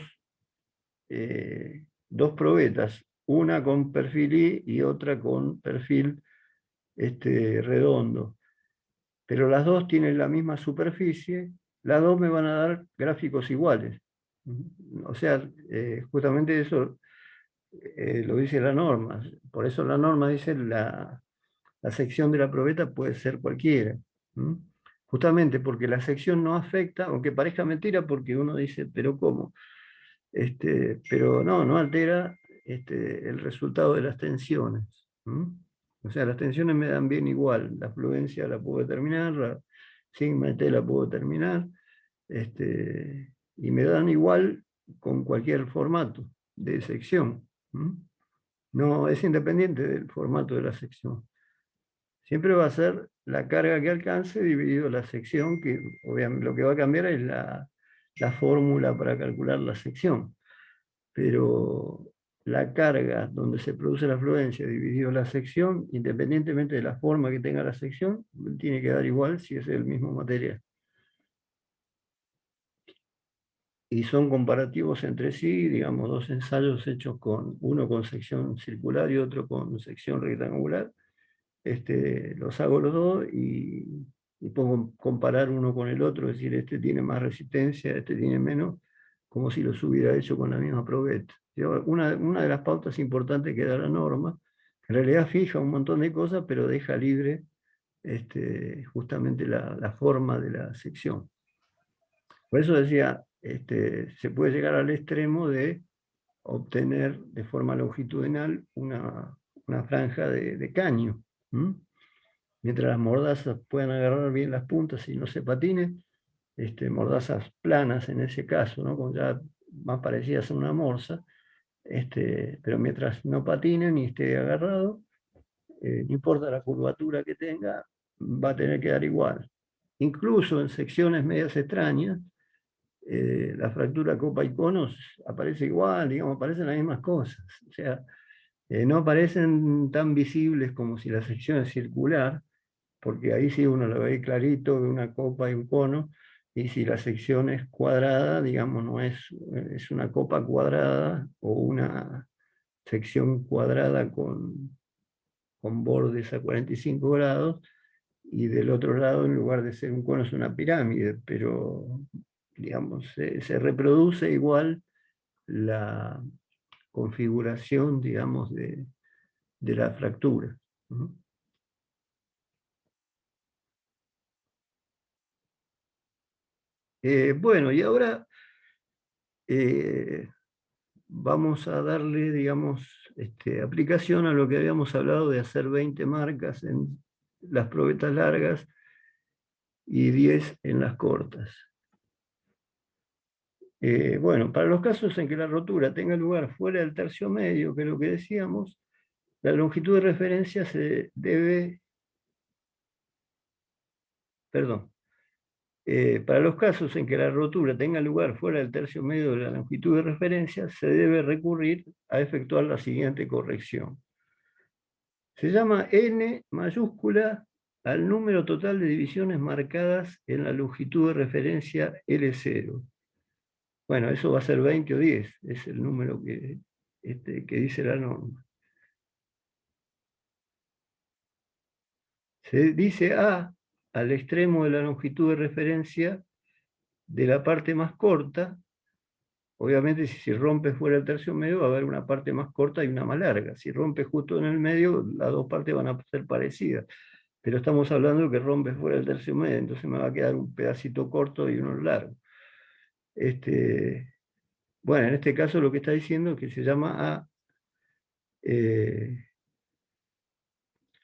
Speaker 1: probetas, una con perfil I y otra con perfil redondo, pero las dos tienen la misma superficie, las dos me van a dar gráficos iguales. O sea, justamente eso lo dice la norma. Por eso la norma dice la sección de la probeta puede ser cualquiera. Justamente porque la sección no afecta, aunque parezca mentira, porque uno dice, pero ¿cómo? Pero no altera el resultado de las tensiones. O sea, las tensiones me dan bien igual. La fluencia la puedo determinar, la sigma T la puedo determinar, y me dan igual con cualquier formato de sección. No es independiente del formato de la sección. Siempre va a ser la carga que alcance dividido la sección, que obviamente lo que va a cambiar es la fórmula para calcular la sección. Pero la carga donde se produce la fluencia dividido la sección, independientemente de la forma que tenga la sección, tiene que dar igual si es el mismo material. Y son comparativos entre sí, digamos, dos ensayos hechos uno con sección circular y otro con sección rectangular. Los hago los dos y puedo comparar uno con el otro, es decir, este tiene más resistencia, este tiene menos, como si los hubiera hecho con la misma probeta. Una de las pautas importantes que da la norma, en realidad fija un montón de cosas, pero deja libre justamente la forma de la sección. Por eso decía, se puede llegar al extremo de obtener de forma longitudinal una franja de caño. Mientras las mordazas puedan agarrar bien las puntas y no se patinen, mordazas planas en ese caso, ¿no? Como ya más parecidas a una morsa, pero mientras no patinen y esté agarrado, no importa la curvatura que tenga, va a tener que dar igual. Incluso en secciones medias extrañas, la fractura copa y conos aparece igual, digamos, aparecen las mismas cosas. O sea, no aparecen tan visibles como si la sección es circular, porque ahí sí uno lo ve clarito, de una copa y un cono, y si la sección es cuadrada, digamos, no es una copa cuadrada o una sección cuadrada con bordes a 45 grados, y del otro lado, en lugar de ser un cono, es una pirámide, pero, digamos, se reproduce igual la configuración, digamos, de la fractura. Bueno, y ahora vamos a darle, digamos, aplicación a lo que habíamos hablado de hacer 20 marcas en las probetas largas y 10 en las cortas. Bueno, para los casos en que la rotura tenga lugar fuera del tercio medio, que es lo que decíamos, la longitud de referencia se debe, perdón, para los casos en que la rotura tenga lugar fuera del tercio medio de la longitud de referencia, se debe recurrir a efectuar la siguiente corrección. Se llama n mayúscula al número total de divisiones marcadas en la longitud de referencia L0. Bueno, eso va a ser 20 o 10, es el número que dice la norma. Se dice A al extremo de la longitud de referencia de la parte más corta. Obviamente, si rompe fuera del tercio medio, va a haber una parte más corta y una más larga. Si rompe justo en el medio, las dos partes van a ser parecidas. Pero estamos hablando de que rompe fuera del tercio medio, entonces me va a quedar un pedacito corto y uno largo. Bueno, en este caso lo que está diciendo es que se llama A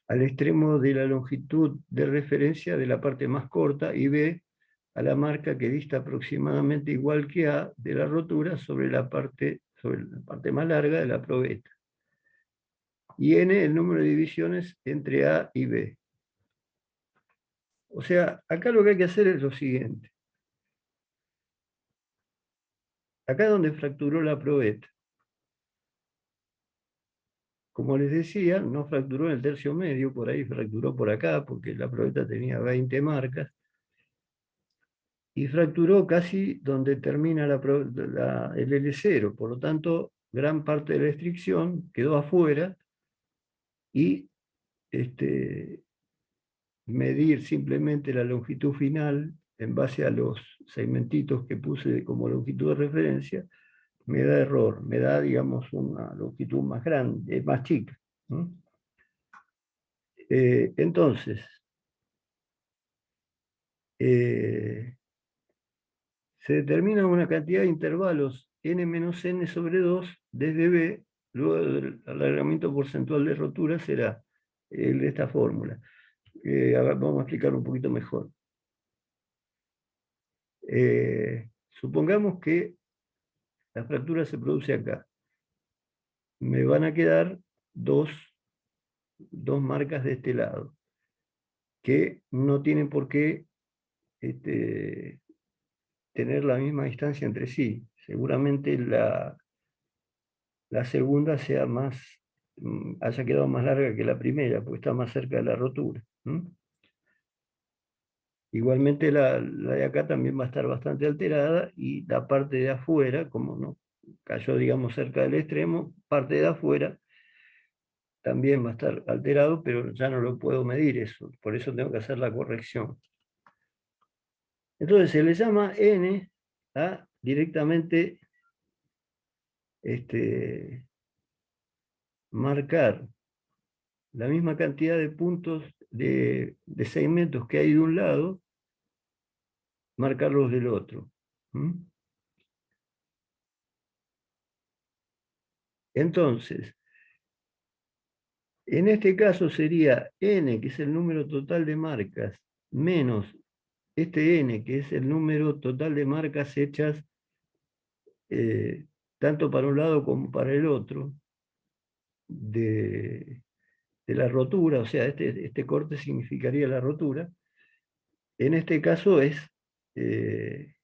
Speaker 1: al extremo de la longitud de referencia de la parte más corta y B a la marca que dista aproximadamente igual que A de la rotura sobre la parte más larga de la probeta. Y N el número de divisiones entre A y B. O sea, acá lo que hay que hacer es lo siguiente. Acá es donde fracturó la probeta. Como les decía, no fracturó en el tercio medio, por ahí fracturó por acá, porque la probeta tenía 20 marcas, y fracturó casi donde termina el L0, por lo tanto, gran parte de la restricción quedó afuera, y medir simplemente la longitud final en base a los segmentitos que puse como longitud de referencia, me da error, me da, digamos, una longitud más grande, más chica. ¿No? Entonces, se determina una cantidad de intervalos n menos n sobre 2 desde B, luego del alargamiento porcentual de rotura será el de esta fórmula. Ahora vamos a explicar un poquito mejor. Supongamos que la fractura se produce acá. Me van a quedar dos marcas de este lado, que no tienen por qué tener la misma distancia entre sí. Seguramente la segunda sea haya quedado más larga que la primera, porque está más cerca de la rotura. Igualmente la de acá también va a estar bastante alterada, y la parte de afuera, como no cayó, digamos, cerca del extremo, parte de afuera también va a estar alterado, pero ya no lo puedo medir eso, por eso tengo que hacer la corrección. Entonces se le llama n a directamente marcar la misma cantidad de puntos de segmentos que hay de un lado, marcarlos del otro. Entonces, en este caso sería n, que es el número total de marcas, menos este n, que es el número total de marcas hechas tanto para un lado como para el otro de la rotura, o sea, este corte significaría la rotura. En este caso es el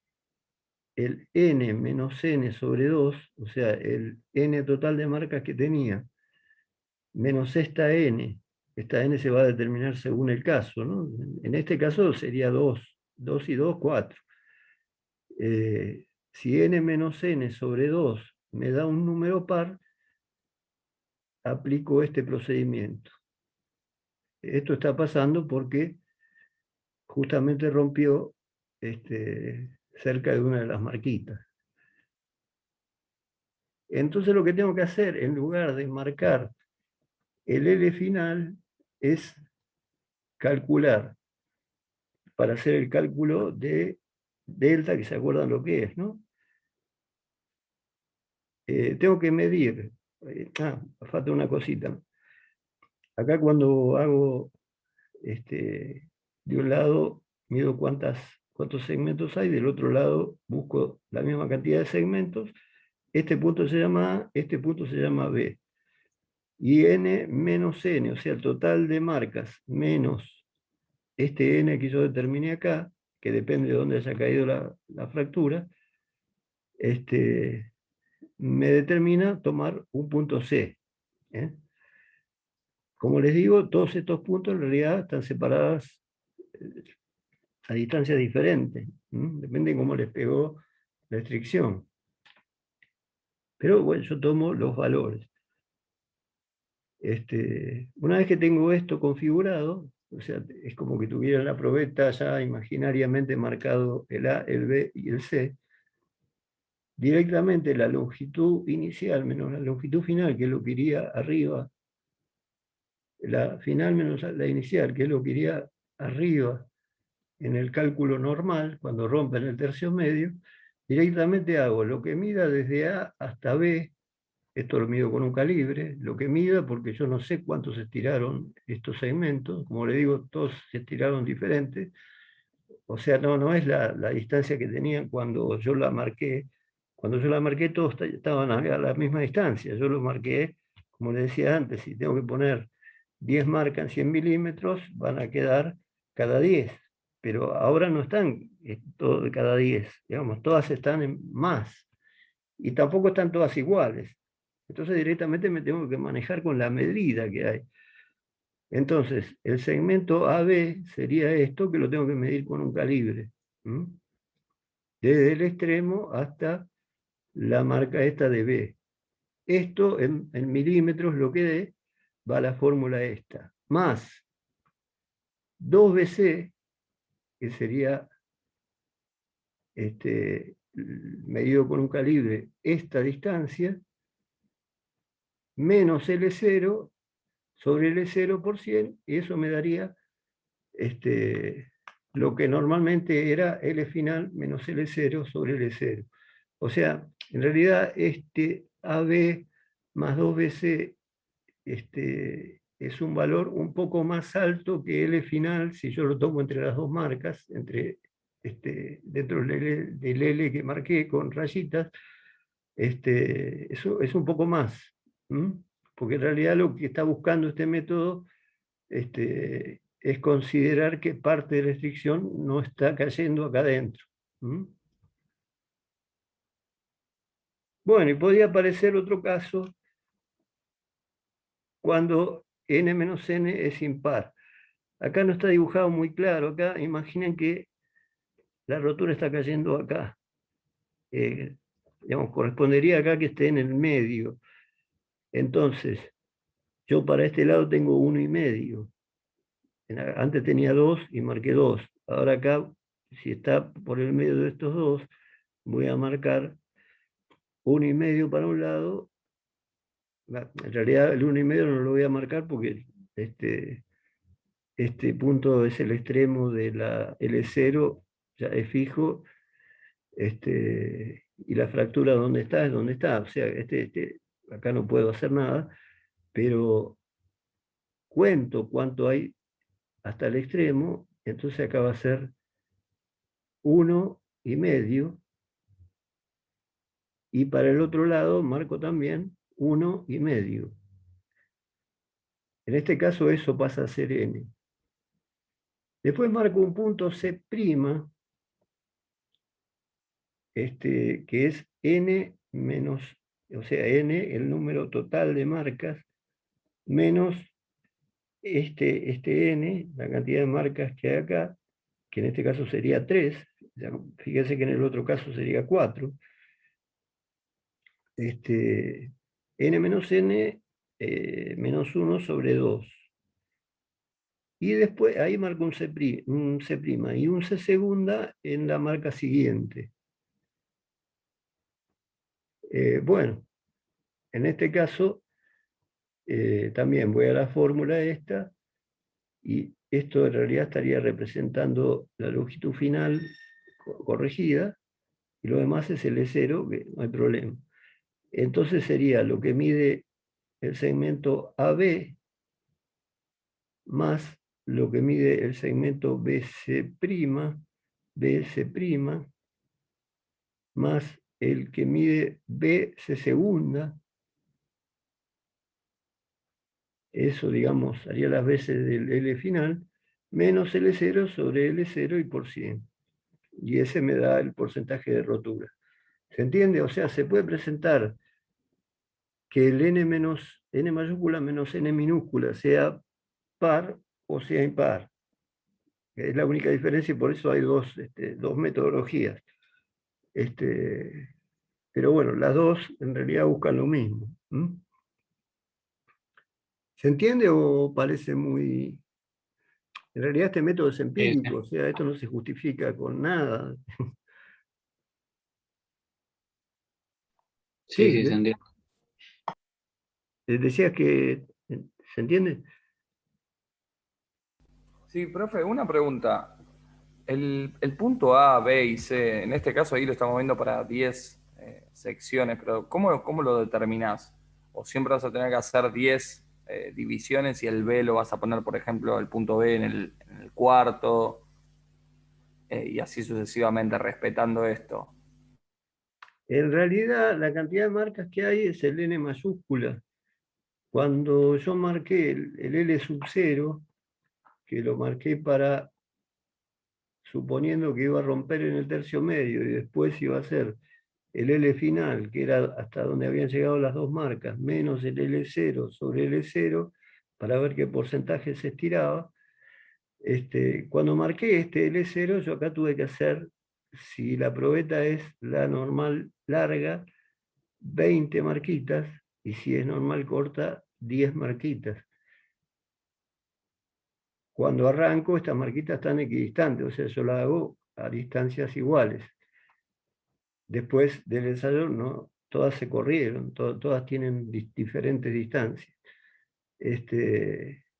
Speaker 1: n menos n sobre 2, o sea, el n total de marcas que tenía, menos esta n se va a determinar según el caso, ¿no? En este caso sería 2 y 2, 4. Si n menos n sobre 2 me da un número par, aplico este procedimiento. Esto está pasando porque justamente rompió cerca de una de las marquitas. Entonces lo que tengo que hacer, en lugar de marcar el L final, es calcular, para hacer el cálculo de delta, que se acuerdan lo que es, ¿no? Tengo que medir, falta una cosita. Acá cuando hago, de un lado mido cuántos segmentos hay, del otro lado busco la misma cantidad de segmentos. Este punto se llama A, este punto se llama B. Y n menos n, o sea, el total de marcas menos este n que yo determiné acá, que depende de dónde haya caído la fractura, me determina tomar un punto C. Como les digo, todos estos puntos en realidad están separados a distancias diferentes. Depende de cómo les pegó la restricción. Pero bueno, yo tomo los valores. Una vez que tengo esto configurado, o sea, es como que tuviera la probeta ya imaginariamente marcado el A, el B y el C, directamente la longitud inicial menos la longitud final, que es lo que iría arriba, la final menos la inicial, que es lo que iría arriba en el cálculo normal, cuando rompen el tercio medio, directamente hago lo que mida desde A hasta B. Esto lo mido con un calibre, lo que mida, porque yo no sé cuántos se estiraron estos segmentos, como le digo, todos se estiraron diferentes, o sea, no es la distancia que tenían cuando yo la marqué. Cuando yo la marqué todos estaban a la misma distancia, yo lo marqué, como le decía antes, si tengo que poner 10 marcas en 100 milímetros, van a quedar cada 10, pero ahora no están todo de cada 10, digamos, todas están en más, y tampoco están todas iguales. Entonces directamente me tengo que manejar con la medida que hay. Entonces, el segmento AB sería esto, que lo tengo que medir con un calibre. Desde el extremo hasta la marca esta de B. Esto en milímetros, lo que dé, va a la fórmula esta. Más 2BC, que sería medido con un calibre esta distancia, menos L0 sobre L0 por 100, y eso me daría lo que normalmente era L final menos L0 sobre L0. O sea, en realidad este AB más 2BC es un valor un poco más alto que L final, si yo lo tomo entre las dos marcas, dentro del L que marqué con rayitas, eso es un poco más. Porque en realidad lo que está buscando este método es considerar que parte de la restricción no está cayendo acá adentro. Bueno, y podría aparecer otro caso cuando n menos n es impar. Acá no está dibujado muy claro. Acá imaginen que la rotura está cayendo acá. Digamos, correspondería acá que esté en el medio. Entonces, yo para este lado tengo 1,5. Antes tenía 2 y marqué 2. Ahora acá, si está por el medio de estos dos, voy a marcar 1,5 para un lado. En realidad el 1,5 no lo voy a marcar porque este punto es el extremo de la L0, ya es fijo, y la fractura donde está es donde está. O sea, acá no puedo hacer nada, pero cuento cuánto hay hasta el extremo, entonces acá va a ser 1,5, y para el otro lado marco también 1,5. En este caso eso pasa a ser n. Después marco un punto C', que es n menos, o sea, n, el número total de marcas, menos este n, la cantidad de marcas que hay acá, que en este caso sería 3, fíjense que en el otro caso sería 4. N menos n menos 1 sobre 2. Y después ahí marco un C', y un C segunda en la marca siguiente. Bueno, en este caso también voy a la fórmula esta, y esto en realidad estaría representando la longitud final corregida, y lo demás es el E0, que no hay problema. Entonces sería lo que mide el segmento AB más lo que mide el segmento BC', más el que mide BC segunda. Eso, digamos, haría las veces del L final, menos L0 sobre L0 y por 100. Y ese me da el porcentaje de rotura. ¿Se entiende? O sea, se puede presentar que el n mayúscula menos n minúscula sea par o sea impar. Es la única diferencia y por eso hay dos metodologías. Pero bueno, las dos en realidad buscan lo mismo. ¿Se entiende o parece muy...? En realidad este método es empírico, o sea, esto no se justifica con nada.
Speaker 8: Sí, sí, se entiende.
Speaker 1: Decías que... ¿Se entiende?
Speaker 4: Sí, profe, una pregunta. El punto A, B y C, en este caso ahí lo estamos viendo para 10 secciones, pero ¿cómo lo determinás? ¿O siempre vas a tener que hacer 10 divisiones y el B lo vas a poner, por ejemplo, el punto B en el cuarto, y así sucesivamente, respetando esto?
Speaker 1: En realidad, la cantidad de marcas que hay es el N mayúscula. Cuando yo marqué el L sub 0, que lo marqué para, suponiendo que iba a romper en el tercio medio y después iba a ser el L final, que era hasta donde habían llegado las dos marcas, menos el L0 sobre L0, para ver qué porcentaje se estiraba. Cuando marqué este L0, yo acá tuve que hacer, si la probeta es la normal larga, 20 marquitas, y si es normal corta, 10 marquitas. Cuando arranco, estas marquitas están equidistantes, o sea, yo las hago a distancias iguales. Después del ensayo, no, todas se corrieron, todas tienen diferentes distancias.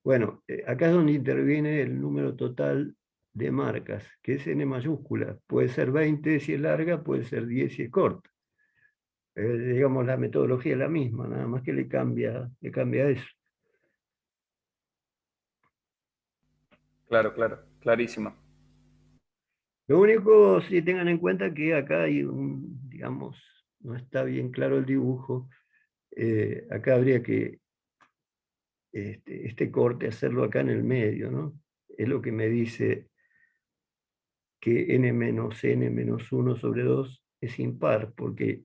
Speaker 1: Bueno, acá es donde interviene el número total de marcas, que es n mayúscula. Puede ser 20 si es larga, puede ser 10 si es corta. Digamos, la metodología es la misma, nada más que le cambia eso.
Speaker 4: Claro, claro, clarísimo.
Speaker 1: Lo único, si tengan en cuenta que acá hay digamos, no está bien claro el dibujo. Acá habría que este corte hacerlo acá en el medio, ¿no? Es lo que me dice que n menos n menos 1 sobre 2 es impar, porque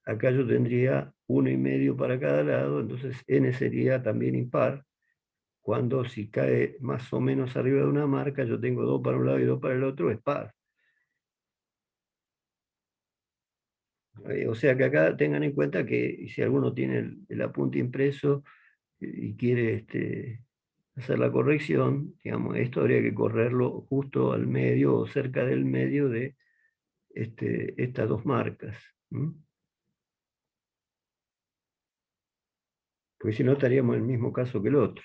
Speaker 1: acá yo tendría 1,5 para cada lado, entonces n sería también impar, cuando si cae más o menos arriba de una marca, yo tengo 2 para un lado y 2 para el otro, es par. O sea que acá tengan en cuenta que si alguno tiene el apunte impreso y quiere hacer la corrección, digamos, esto habría que correrlo justo al medio o cerca del medio de estas dos marcas. Porque si no estaríamos en el mismo caso que el otro.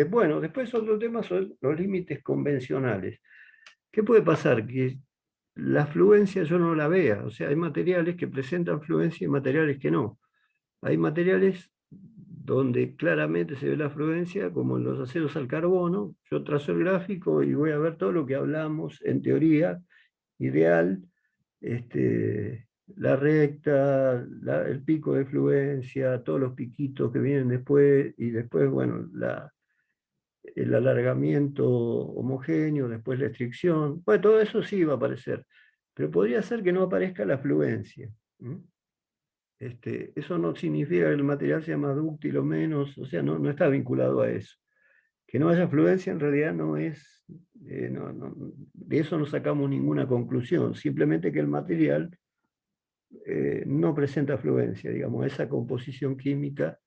Speaker 1: Bueno, después otro tema son los límites convencionales. ¿Qué puede pasar? Que la fluencia yo no la vea. O sea, hay materiales que presentan fluencia y materiales que no. Hay materiales donde claramente se ve la fluencia, como en los aceros al carbono. Yo trazo el gráfico y voy a ver todo lo que hablamos en teoría ideal, la recta, el pico de fluencia, todos los piquitos que vienen después, y después, bueno, el alargamiento homogéneo, después la estricción. Bueno, todo eso sí va a aparecer, pero podría ser que no aparezca la fluencia. Eso no significa que el material sea más dúctil o menos, o sea, no está vinculado a eso. Que no haya fluencia en realidad no es, de eso no sacamos ninguna conclusión, simplemente que el material no presenta fluencia, digamos, esa composición química,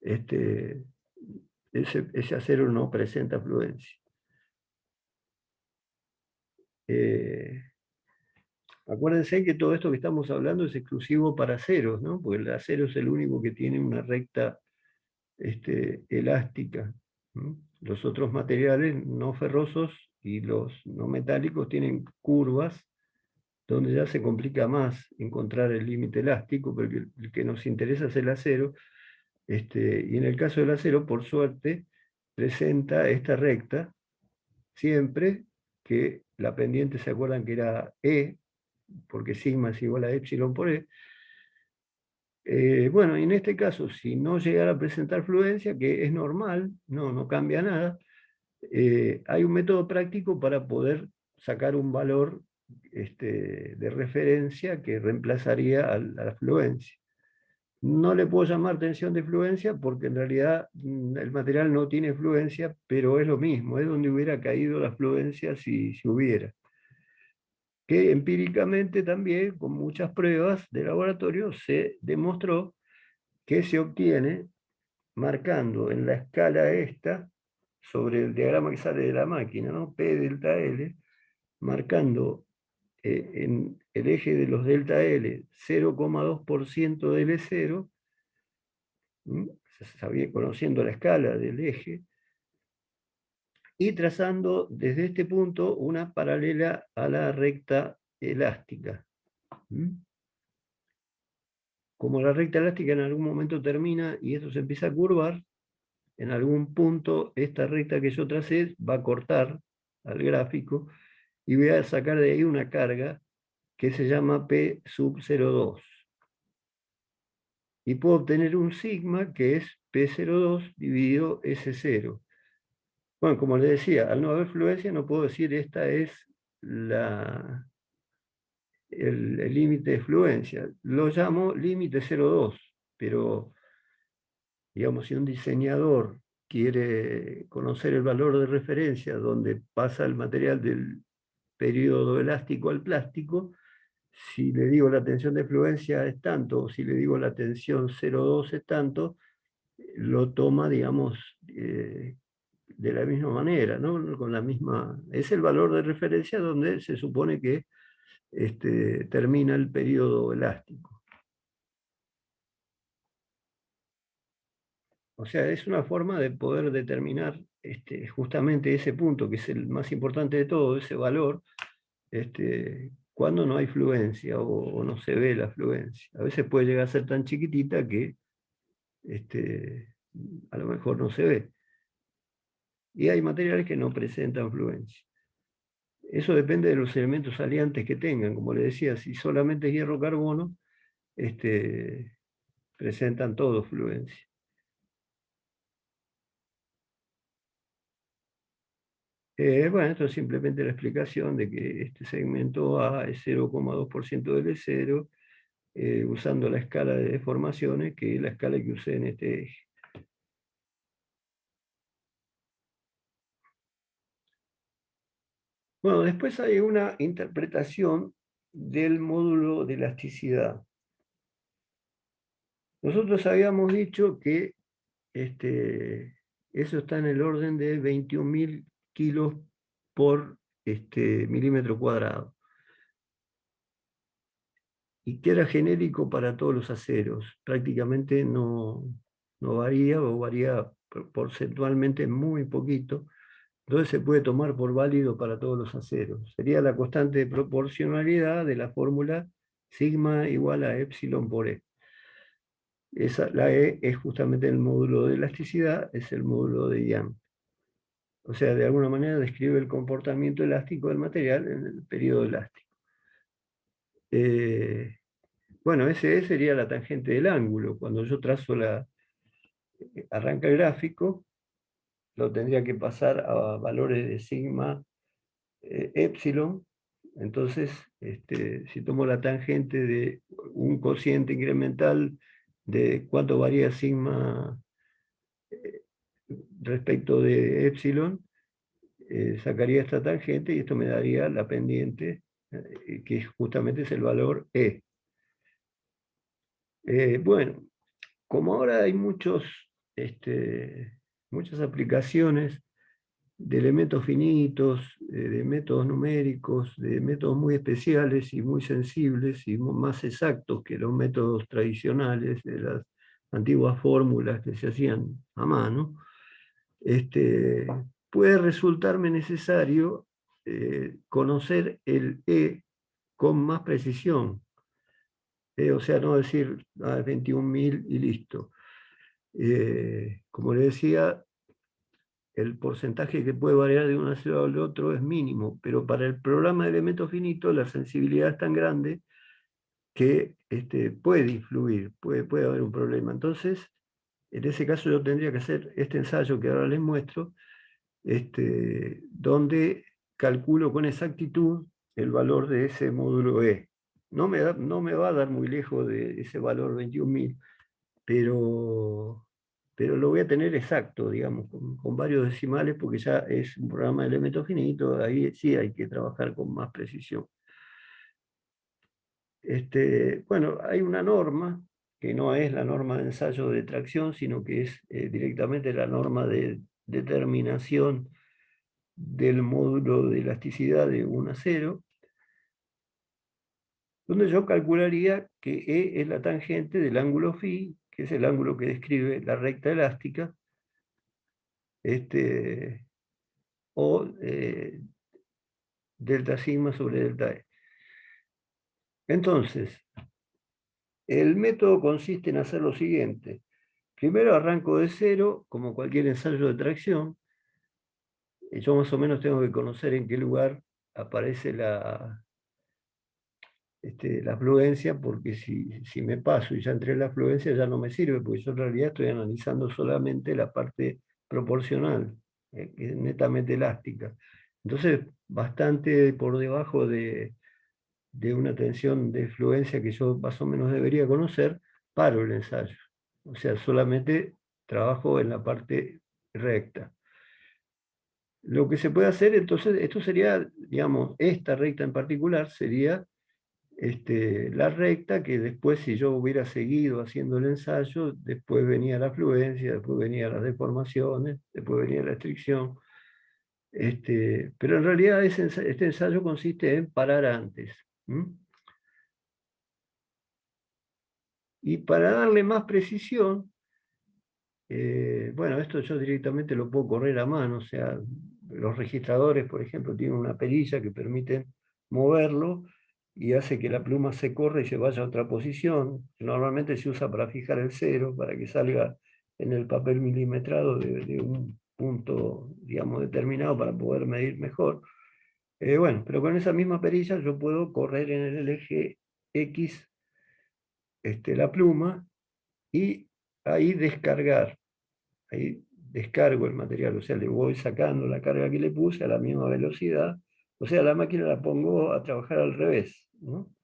Speaker 1: ese acero no presenta fluencia. Acuérdense que todo esto que estamos hablando es exclusivo para aceros, ¿no? Porque el acero es el único que tiene una recta elástica. Los otros materiales no ferrosos y los no metálicos tienen curvas donde ya se complica más encontrar el límite elástico, porque el que nos interesa es el acero. Y en el caso del acero, por suerte, presenta esta recta siempre que la pendiente, ¿se acuerdan que era E? Porque sigma es igual a epsilon por E. Bueno, en este caso, si no llegara a presentar fluencia, que es normal, no cambia nada, hay un método práctico para poder sacar un valor de referencia que reemplazaría a la fluencia. No le puedo llamar tensión de fluencia porque en realidad el material no tiene fluencia, pero es lo mismo, es donde hubiera caído la fluencia si hubiera. Que empíricamente también, con muchas pruebas de laboratorio, se demostró que se obtiene marcando en la escala esta, sobre el diagrama que sale de la máquina, ¿no? P delta L, marcando en el eje de los delta L 0,2% del L0, se sabía conociendo la escala del eje, y trazando desde este punto una paralela a la recta elástica. Como la recta elástica en algún momento termina y eso se empieza a curvar, en algún punto esta recta que yo tracé va a cortar al gráfico y voy a sacar de ahí una carga que se llama P sub 0,2. Y puedo obtener un sigma que es P02 dividido S0. Bueno, como les decía, al no haber fluencia no puedo decir esta es el límite de fluencia. Lo llamo límite 0,2, pero digamos, si un diseñador quiere conocer el valor de referencia donde pasa el material del periodo elástico al plástico, si le digo la tensión de fluencia es tanto, o si le digo la tensión 0,2 es tanto, lo toma, digamos, de la misma manera, ¿no? Con la misma, es el valor de referencia donde se supone que termina el periodo elástico. O sea, es una forma de poder determinar justamente ese punto, que es el más importante de todo, ese valor, cuando no hay fluencia o no se ve la fluencia. A veces puede llegar a ser tan chiquitita que a lo mejor no se ve. Y hay materiales que no presentan fluencia. Eso depende de los elementos aliantes que tengan. Como le decía, si solamente es hierro-carbono, presentan todos fluencia. Bueno, esto es simplemente la explicación de que este segmento A es 0,2% del E0, usando la escala de deformaciones, que es la escala que usé en este eje. Bueno, después hay una interpretación del módulo de elasticidad. Nosotros habíamos dicho que eso está en el orden de 21.000 kilos por milímetro cuadrado. Y que era genérico para todos los aceros. Prácticamente no varía o varía porcentualmente muy poquito. Entonces se puede tomar por válido para todos los aceros. Sería la constante de proporcionalidad de la fórmula sigma igual a epsilon por E. La E es justamente el módulo de elasticidad, es el módulo de Young. O sea, de alguna manera describe el comportamiento elástico del material en el periodo elástico. Bueno, ese sería la tangente del ángulo. Cuando yo trazo arranca el gráfico, lo tendría que pasar a valores de sigma epsilon. Entonces, si tomo la tangente de un cociente incremental de cuánto varía sigma respecto de epsilon, sacaría esta tangente y esto me daría la pendiente, que justamente es el valor E. Bueno, como ahora hay muchas aplicaciones de elementos finitos, de métodos numéricos, de métodos muy especiales y muy sensibles y más exactos que los métodos tradicionales de las antiguas fórmulas que se hacían a mano, puede resultarme necesario conocer el E con más precisión. O sea, no decir 21.000 y listo. Como le decía, el porcentaje que puede variar de un acero al otro es mínimo, pero para el programa de elementos finitos la sensibilidad es tan grande que puede influir, puede haber un problema. Entonces, en ese caso yo tendría que hacer este ensayo que ahora les muestro, donde calculo con exactitud el valor de ese módulo E. No me va a dar muy lejos de ese valor 21.000, pero lo voy a tener exacto, digamos, con varios decimales, porque ya es un programa de elementos finitos, ahí sí hay que trabajar con más precisión. Bueno, hay una norma, que no es la norma de ensayo de tracción, sino que es directamente la norma de determinación del módulo de elasticidad de 1 a 0, donde yo calcularía que E es la tangente del ángulo φ, que es el ángulo que describe la recta elástica, o delta sigma sobre delta E. Entonces, el método consiste en hacer lo siguiente. Primero arranco de cero, como cualquier ensayo de tracción. Yo más o menos tengo que conocer en qué lugar aparece la fluencia, porque si me paso y ya entré en la fluencia ya no me sirve, porque yo en realidad estoy analizando solamente la parte proporcional, que es netamente elástica. Entonces, bastante por debajo de una tensión de fluencia que yo más o menos debería conocer, paro el ensayo. O sea, solamente trabajo en la parte recta. Lo que se puede hacer, entonces, esto sería, digamos, esta recta en particular sería la recta, que después si yo hubiera seguido haciendo el ensayo, después venía la fluencia, después venían las deformaciones, después venía la estricción. Pero en realidad este ensayo consiste en parar antes. Y para darle más precisión, bueno, esto yo directamente lo puedo correr a mano, o sea, los registradores, por ejemplo, tienen una perilla que permite moverlo y hace que la pluma se corra y se vaya a otra posición. Normalmente se usa para fijar el cero, para que salga en el papel milimetrado de un punto, digamos, determinado para poder medir mejor. Bueno, pero con esa misma perilla yo puedo correr en el eje X la pluma y ahí descargar. Ahí descargo el material, o sea, le voy sacando la carga que le puse a la misma velocidad, o sea, la máquina la pongo a trabajar al revés, ¿no?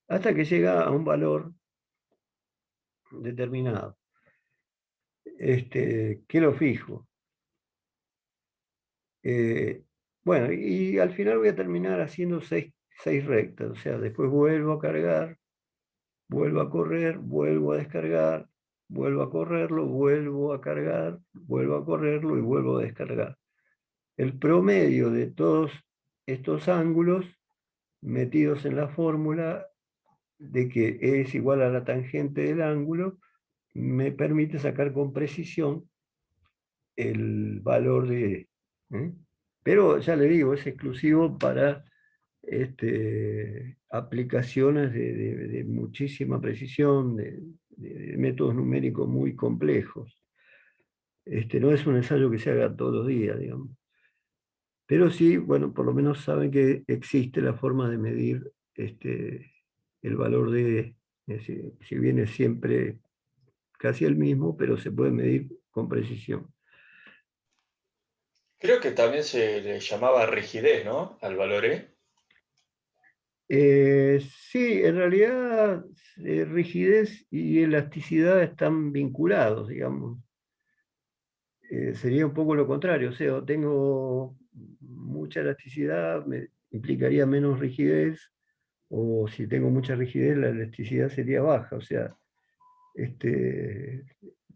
Speaker 1: Hasta que llega a un valor determinado. Que lo fijo. Bueno, y al final voy a terminar haciendo seis rectas, o sea, después vuelvo a cargar, vuelvo a correr, vuelvo a descargar, vuelvo a correrlo, vuelvo a cargar, vuelvo a correrlo y vuelvo a descargar. El promedio de todos estos ángulos metidos en la fórmula de que E es igual a la tangente del ángulo me permite sacar con precisión el valor de E. Pero ya le digo, es exclusivo para aplicaciones de muchísima precisión, de métodos numéricos muy complejos. No es un ensayo que se haga todos los días, digamos. Pero sí, bueno, por lo menos saben que existe la forma de medir el valor de, si bien es siempre casi el mismo, pero se puede medir con precisión.
Speaker 3: Creo que también se le llamaba rigidez, ¿no? Al valor E.
Speaker 1: Sí, en realidad rigidez y elasticidad están vinculados, digamos. Sería un poco lo contrario, o sea, tengo mucha elasticidad, me implicaría menos rigidez, o si tengo mucha rigidez, la elasticidad sería baja, o sea,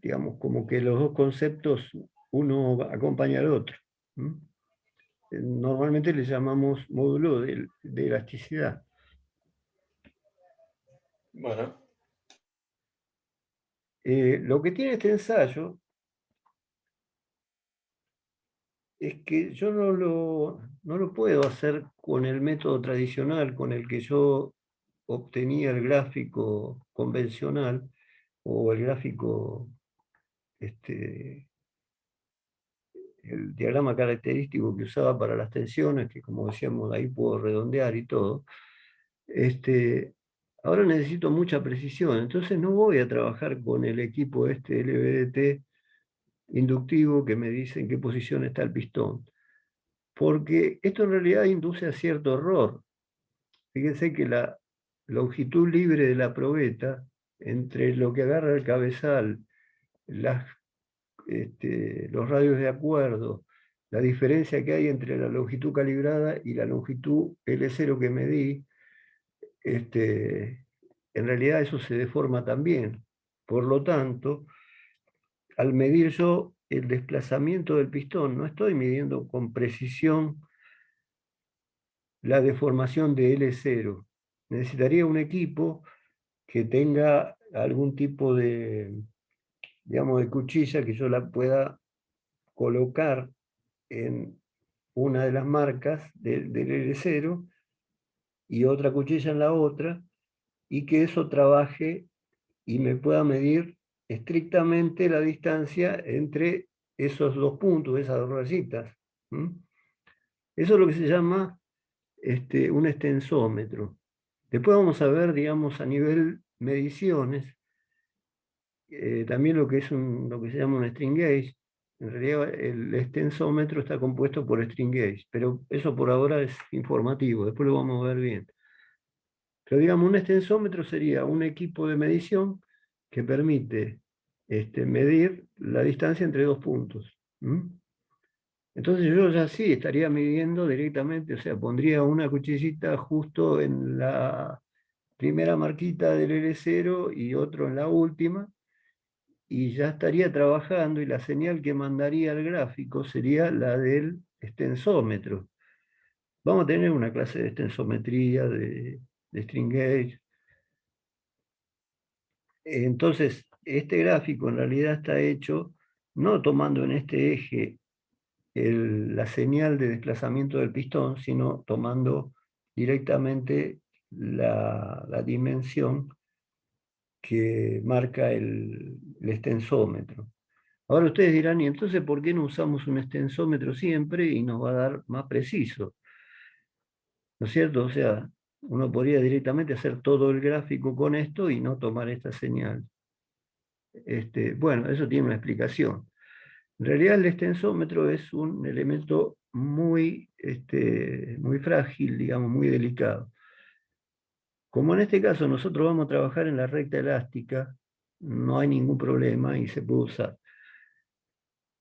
Speaker 1: digamos, como que los dos conceptos, uno acompaña al otro. Normalmente le llamamos módulo de elasticidad.
Speaker 3: Bueno,
Speaker 1: Lo que tiene este ensayo es que yo no lo puedo hacer con el método tradicional con el que yo obtenía el gráfico convencional o el gráfico, el diagrama característico que usaba para las tensiones, que como decíamos, ahí puedo redondear y todo. Ahora necesito mucha precisión, entonces no voy a trabajar con el equipo LVDT inductivo que me dice en qué posición está el pistón, porque esto en realidad induce a cierto error. Fíjense que la longitud libre de la probeta, entre lo que agarra el cabezal, los radios de acuerdo, la diferencia que hay entre la longitud calibrada y la longitud L0 que medí, en realidad eso se deforma también. Por lo tanto, al medir yo el desplazamiento del pistón, no estoy midiendo con precisión la deformación de L0. Necesitaría un equipo que tenga algún tipo de, digamos, de cuchilla que yo la pueda colocar en una de las marcas del L0 y otra cuchilla en la otra, y que eso trabaje y me pueda medir estrictamente la distancia entre esos dos puntos, esas dos rayitas. Eso es lo que se llama un extensómetro. Después vamos a ver, digamos, a nivel mediciones, también lo que se llama un string gauge. En realidad el extensómetro está compuesto por string gauge, pero eso por ahora es informativo, después lo vamos a ver bien. Pero digamos, un extensómetro sería un equipo de medición que permite medir la distancia entre dos puntos. Entonces yo ya sí estaría midiendo directamente, o sea, pondría una cuchillita justo en la primera marquita del L0 y otro en la última, y ya estaría trabajando y la señal que mandaría al gráfico sería la del extensómetro. Vamos a tener una clase de extensometría, de string gauge. Entonces, este gráfico en realidad está hecho no tomando en este eje la señal de desplazamiento del pistón, sino tomando directamente la dimensión que marca el extensómetro. Ahora ustedes dirán, ¿y entonces por qué no usamos un extensómetro siempre y nos va a dar más preciso? ¿No es cierto? O sea, uno podría directamente hacer todo el gráfico con esto y no tomar esta señal. Bueno, eso tiene una explicación. En realidad el extensómetro es un elemento muy, muy frágil, digamos, muy delicado. Como en este caso nosotros vamos a trabajar en la recta elástica, no hay ningún problema y se puede usar.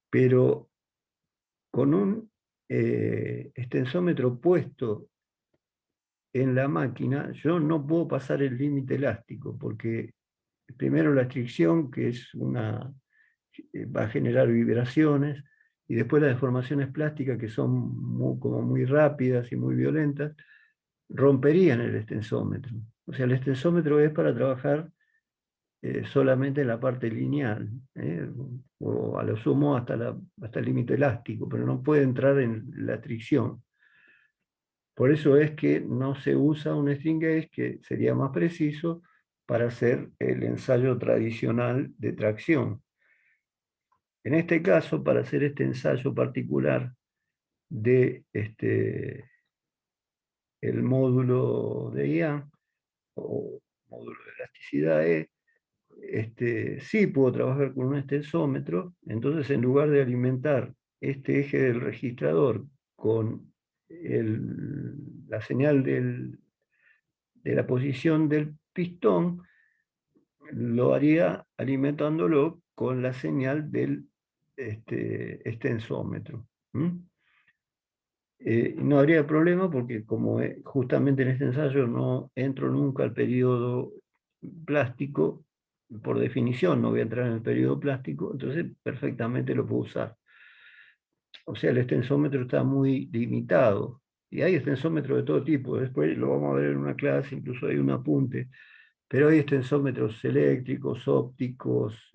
Speaker 1: Pero con un extensómetro puesto en la máquina, yo no puedo pasar el límite elástico, porque primero la fricción, que es va a generar vibraciones, y después las deformaciones plásticas, que son como muy rápidas y muy violentas, romperían el extensómetro. O sea, el extensómetro es para trabajar solamente en la parte lineal, o a lo sumo hasta el límite elástico, pero no puede entrar en la fricción. Por eso es que no se usa un string gauge, que sería más preciso para hacer el ensayo tradicional de tracción. En este caso, para hacer este ensayo particular de el módulo de Young, o módulo de elasticidad sí puedo trabajar con un extensómetro. Entonces, en lugar de alimentar este eje del registrador con la señal de la posición del pistón, lo haría alimentándolo con la señal del extensómetro. No habría problema porque como justamente en este ensayo no entro nunca al periodo plástico, por definición no voy a entrar en el periodo plástico, entonces perfectamente lo puedo usar. O sea, el extensómetro está muy limitado. Y hay extensómetros de todo tipo, después lo vamos a ver en una clase, incluso hay un apunte, pero hay extensómetros eléctricos, ópticos,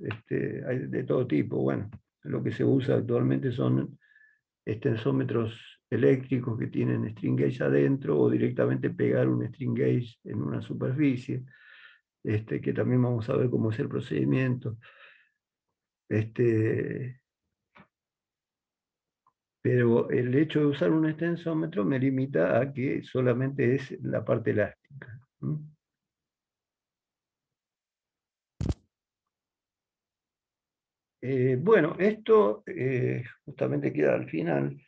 Speaker 1: hay de todo tipo. Bueno, lo que se usa actualmente son extensómetros eléctricos que tienen string gauge adentro, o directamente pegar un string gauge en una superficie, que también vamos a ver cómo es el procedimiento. Pero el hecho de usar un extensómetro me limita a que solamente es la parte elástica. Bueno, esto justamente queda al final.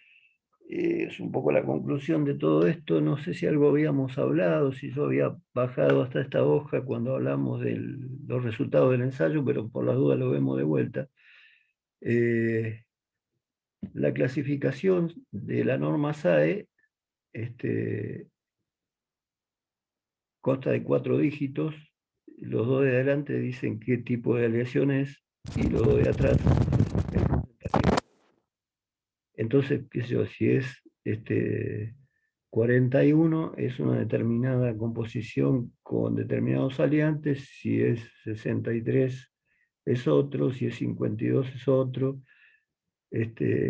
Speaker 1: Es un poco la conclusión de todo esto. No sé si algo habíamos hablado, si yo había bajado hasta esta hoja cuando hablamos de los resultados del ensayo, pero por las dudas lo vemos de vuelta. La clasificación de la norma SAE consta de 4 dígitos. Los dos de adelante dicen qué tipo de aleación es, y los dos de atrás el porcentaje. Entonces, qué sé yo, si es 41 es una determinada composición con determinados aliantes, si es 63 es otro, si es 52 es otro.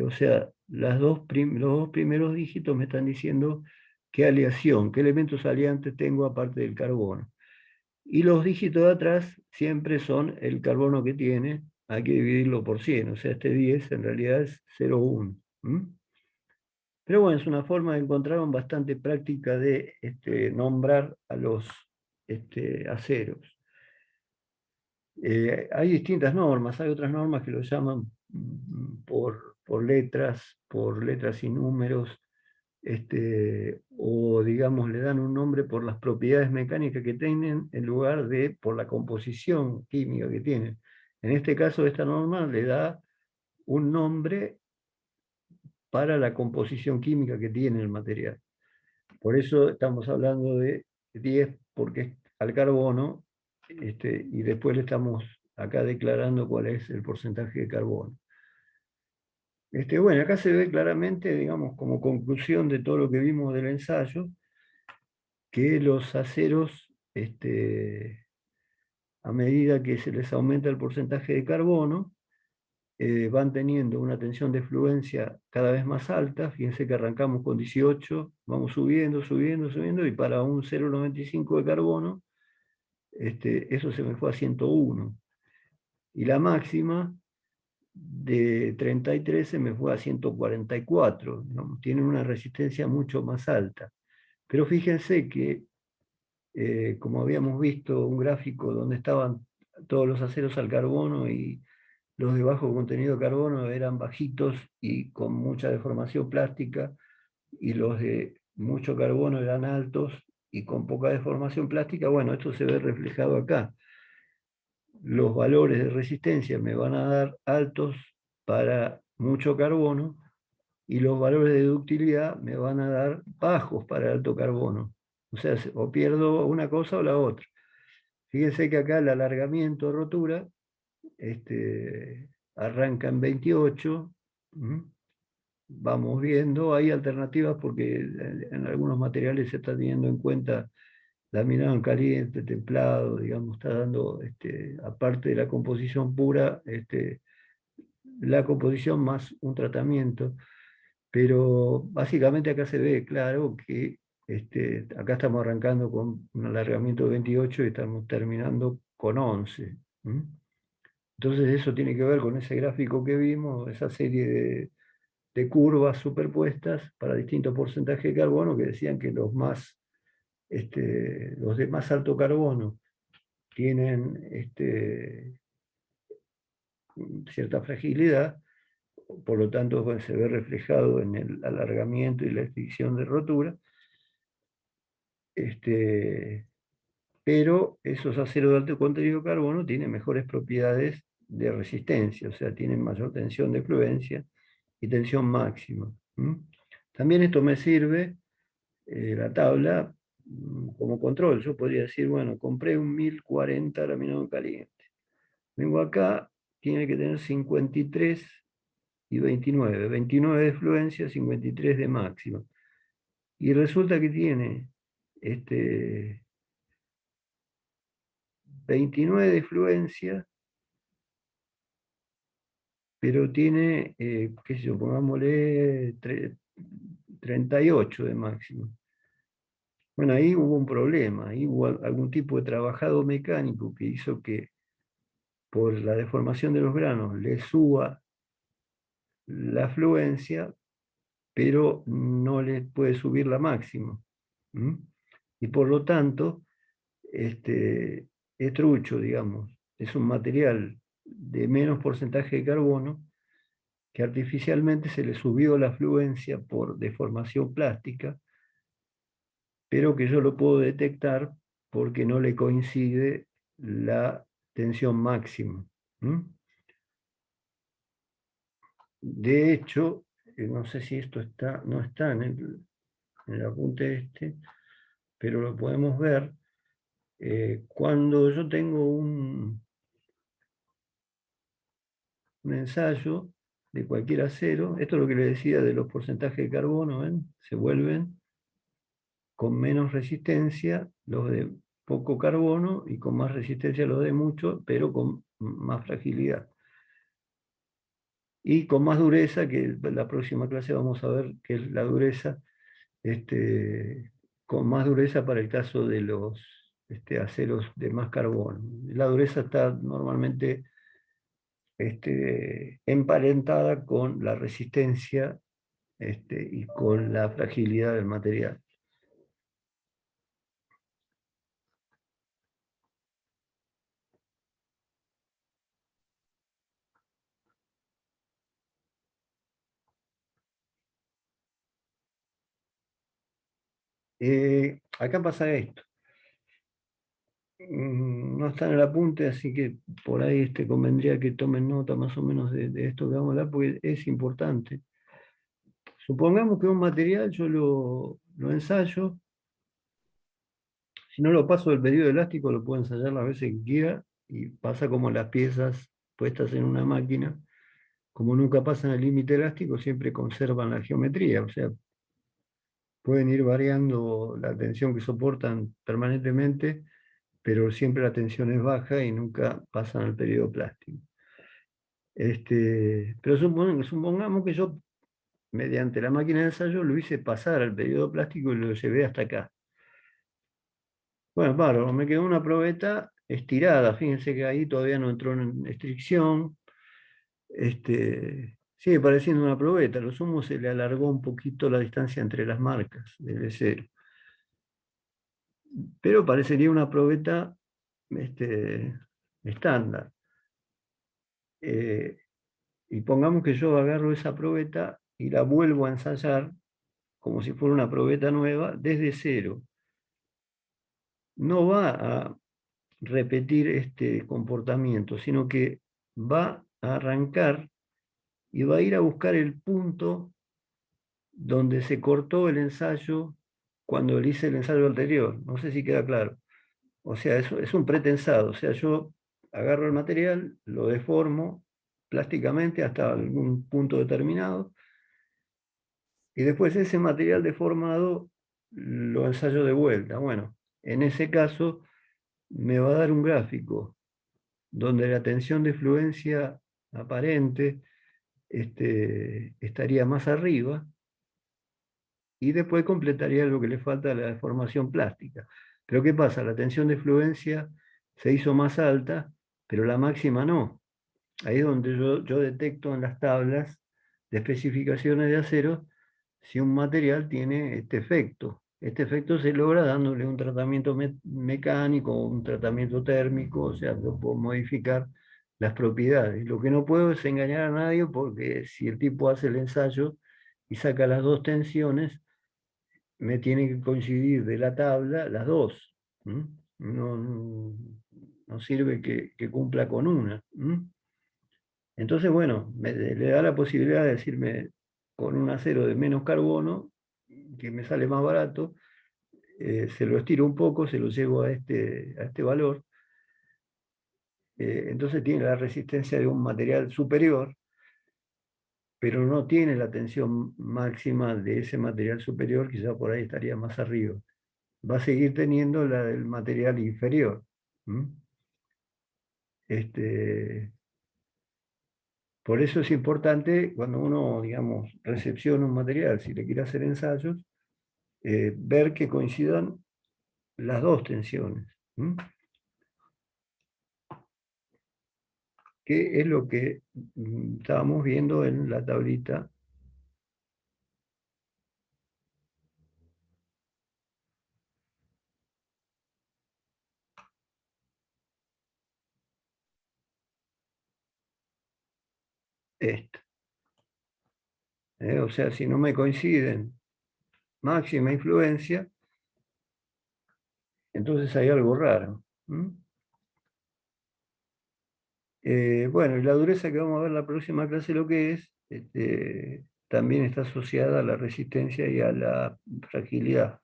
Speaker 1: O sea, los dos primeros dígitos me están diciendo qué aleación, qué elementos aliantes tengo aparte del carbono. Y los dígitos de atrás siempre son el carbono que tiene, hay que dividirlo por 100, o sea, 10 en realidad es 0,1. Pero bueno, es una forma de encontrar bastante práctica de nombrar a los aceros. Hay distintas normas, hay otras normas que lo llaman por letras y números, o digamos le dan un nombre por las propiedades mecánicas que tienen en lugar de por la composición química que tienen. En este caso, esta norma le da un nombre para la composición química que tiene el material. Por eso estamos hablando de 10, porque es al carbono, y después le estamos acá declarando cuál es el porcentaje de carbono. Bueno, acá se ve claramente, digamos, como conclusión de todo lo que vimos del ensayo, que los aceros, a medida que se les aumenta el porcentaje de carbono, van teniendo una tensión de fluencia cada vez más alta. Fíjense que arrancamos con 18, vamos subiendo, subiendo, subiendo, y para un 0,95 de carbono, eso se me fue a 101. Y la máxima de 33 se me fue a 144, digamos, tienen una resistencia mucho más alta. Pero fíjense que, como habíamos visto un gráfico donde estaban todos los aceros al carbono y los de bajo contenido de carbono eran bajitos y con mucha deformación plástica, y los de mucho carbono eran altos y con poca deformación plástica, bueno, esto se ve reflejado acá. Los valores de resistencia me van a dar altos para mucho carbono, y los valores de ductilidad me van a dar bajos para alto carbono. O sea, o pierdo una cosa o la otra. Fíjense que acá el alargamiento de rotura arranca en 28. Vamos viendo, hay alternativas porque en algunos materiales se está teniendo en cuenta laminado en caliente, templado, digamos, está dando, aparte de la composición pura, la composición más un tratamiento. Pero básicamente acá se ve claro que acá estamos arrancando con un alargamiento de 28 y estamos terminando con 11. Entonces eso tiene que ver con ese gráfico que vimos, esa serie de curvas superpuestas para distintos porcentajes de carbono, que decían que los de más alto carbono tienen cierta fragilidad, por lo tanto pues, se ve reflejado en el alargamiento y la extinción de rotura. Pero esos aceros de alto contenido de carbono tienen mejores propiedades de resistencia, o sea, tienen mayor tensión de fluencia y tensión máxima. También esto me sirve, la tabla, como control. Yo podría decir, bueno, compré un 1040 laminado en caliente. Vengo acá, tiene que tener 53 y 29. 29 de fluencia, 53 de máxima. Y resulta que tiene 29 de fluencia, pero tiene, qué sé yo, pongámosle 38 de máximo. Bueno, ahí hubo un problema, ahí hubo algún tipo de trabajado mecánico que hizo que por la deformación de los granos le suba la fluencia, pero no le puede subir la máxima. Y por lo tanto, es trucho, digamos, es un material de menos porcentaje de carbono que artificialmente se le subió la fluencia por deformación plástica, pero que yo lo puedo detectar porque no le coincide la tensión máxima. De hecho, no sé si esto no está en el apunte pero lo podemos ver. Cuando yo tengo un ensayo de cualquier acero, esto es lo que le decía de los porcentajes de carbono, ¿ven? Se vuelven con menos resistencia los de poco carbono y con más resistencia los de mucho, pero con más fragilidad. Y con más dureza, que en la próxima clase vamos a ver qué es la dureza, con más dureza para el caso de los aceros de más carbono. La dureza está normalmente emparentada con la resistencia y con la fragilidad del material. Acá pasa esto. No está en el apunte, así que por ahí convendría que tomen nota más o menos de esto que vamos a hablar, porque es importante. supongamos que un material yo lo ensayo, si no lo paso del periodo elástico, lo puedo ensayar las veces que quiera y pasa como las piezas puestas en una máquina, como nunca pasan el límite elástico, siempre conservan la geometría, o sea, pueden ir variando la tensión que soportan permanentemente, pero siempre la tensión es baja y nunca pasan al periodo plástico. Pero supongamos que yo, mediante la máquina de ensayo, lo hice pasar al periodo plástico y lo llevé hasta acá. Bueno, bárbaro, me quedó una probeta estirada, fíjense que ahí todavía no entró en estricción. Sigue pareciendo una probeta, lo sumo se le alargó un poquito la distancia entre las marcas del cero. Pero parecería una probeta estándar. Y pongamos que yo agarro esa probeta y la vuelvo a ensayar como si fuera una probeta nueva desde cero. No va a repetir este comportamiento, sino que va a arrancar y va a ir a buscar el punto donde se cortó el ensayo cuando le hice el ensayo anterior. No sé si queda claro. O sea, es un pretensado. O sea, yo agarro el material, lo deformo plásticamente hasta algún punto determinado, y después ese material deformado lo ensayo de vuelta. Bueno, en ese caso me va a dar un gráfico donde la tensión de fluencia aparente estaría más arriba, y después completaría lo que le falta a la deformación plástica. Pero ¿qué pasa? La tensión de fluencia se hizo más alta, pero la máxima no. Ahí es donde yo detecto en las tablas de especificaciones de acero si un material tiene este efecto. Este efecto se logra dándole un tratamiento mecánico, un tratamiento térmico, o sea, yo puedo modificar las propiedades. Lo que no puedo es engañar a nadie, porque si el tipo hace el ensayo y saca las dos tensiones, me tiene que coincidir de la tabla las dos. No sirve que cumpla con una. Entonces, bueno, le da la posibilidad de decirme con un acero de menos carbono, que me sale más barato, se lo estiro un poco, se lo llevo a este valor, entonces tiene la resistencia de un material superior, pero no tiene la tensión máxima de ese material superior, que ya por ahí estaría más arriba. Va a seguir teniendo la del material inferior. Por eso es importante, cuando uno, digamos, recepciona un material, si le quiere hacer ensayos, ver que coincidan las dos tensiones. Que es lo que estábamos viendo en la tablita. Esta. O sea, si no me coinciden máxima influencia, entonces hay algo raro. Bueno, y la dureza que vamos a ver en la próxima clase, lo que es, también está asociada a la resistencia y a la fragilidad.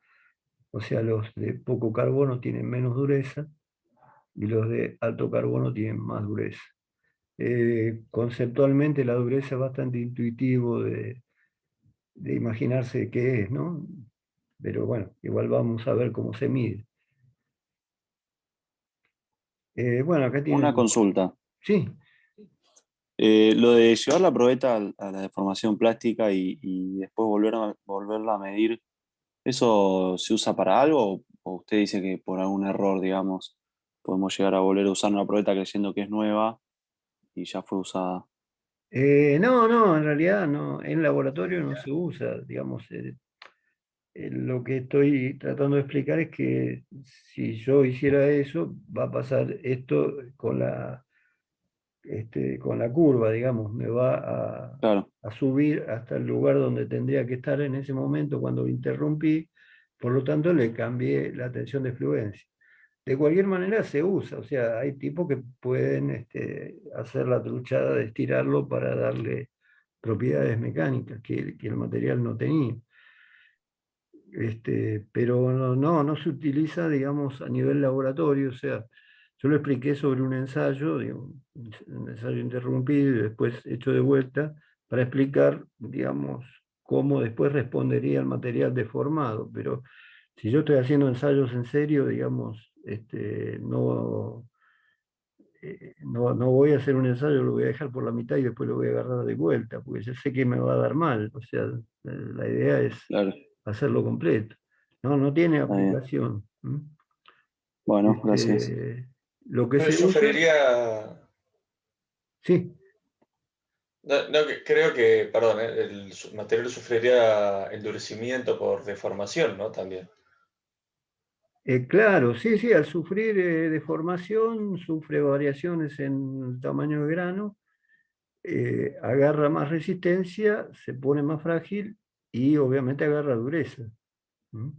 Speaker 1: O sea, los de poco carbono tienen menos dureza y los de alto carbono tienen más dureza. Conceptualmente la dureza es bastante intuitivo de imaginarse qué es, ¿no? Pero bueno, igual vamos a ver cómo se mide. Bueno, acá tienen...
Speaker 8: Una consulta.
Speaker 1: Sí.
Speaker 8: Lo de llevar la probeta a la deformación plástica y después volverla a medir, ¿eso se usa para algo? ¿O usted dice que por algún error, digamos, podemos llegar a volver a usar una probeta creyendo que es nueva y ya fue usada?
Speaker 1: No, en realidad no, en laboratorio no se usa, digamos, lo que estoy tratando de explicar es que si yo hiciera eso, va a pasar esto con la curva, digamos, me va
Speaker 8: Claro.
Speaker 1: a subir hasta el lugar donde tendría que estar en ese momento cuando lo interrumpí, por lo tanto le cambié la tensión de fluencia. De cualquier manera se usa, o sea, hay tipos que pueden hacer la truchada de estirarlo para darle propiedades mecánicas que el material no tenía. Pero no se utiliza, digamos, a nivel laboratorio. O sea, yo lo expliqué sobre un ensayo, digamos, un ensayo interrumpido y después hecho de vuelta, para explicar, digamos, cómo después respondería el material deformado. Pero si yo estoy haciendo ensayos en serio, digamos, no voy a hacer un ensayo, lo voy a dejar por la mitad y después lo voy a agarrar de vuelta, porque ya sé que me va a dar mal. O sea, la idea es
Speaker 8: Claro,
Speaker 1: hacerlo completo. No tiene
Speaker 8: está bien.
Speaker 1: aplicación.
Speaker 8: Bueno, gracias.
Speaker 1: Lo que
Speaker 3: Pero
Speaker 1: se usa,
Speaker 3: sufriría,
Speaker 1: sí,
Speaker 3: creo que, perdón, material sufriría endurecimiento por deformación, ¿no? También.
Speaker 1: claro, sí, al sufrir deformación, sufre variaciones en el tamaño de grano, agarra más resistencia, se pone más frágil y obviamente agarra dureza. ¿Mm?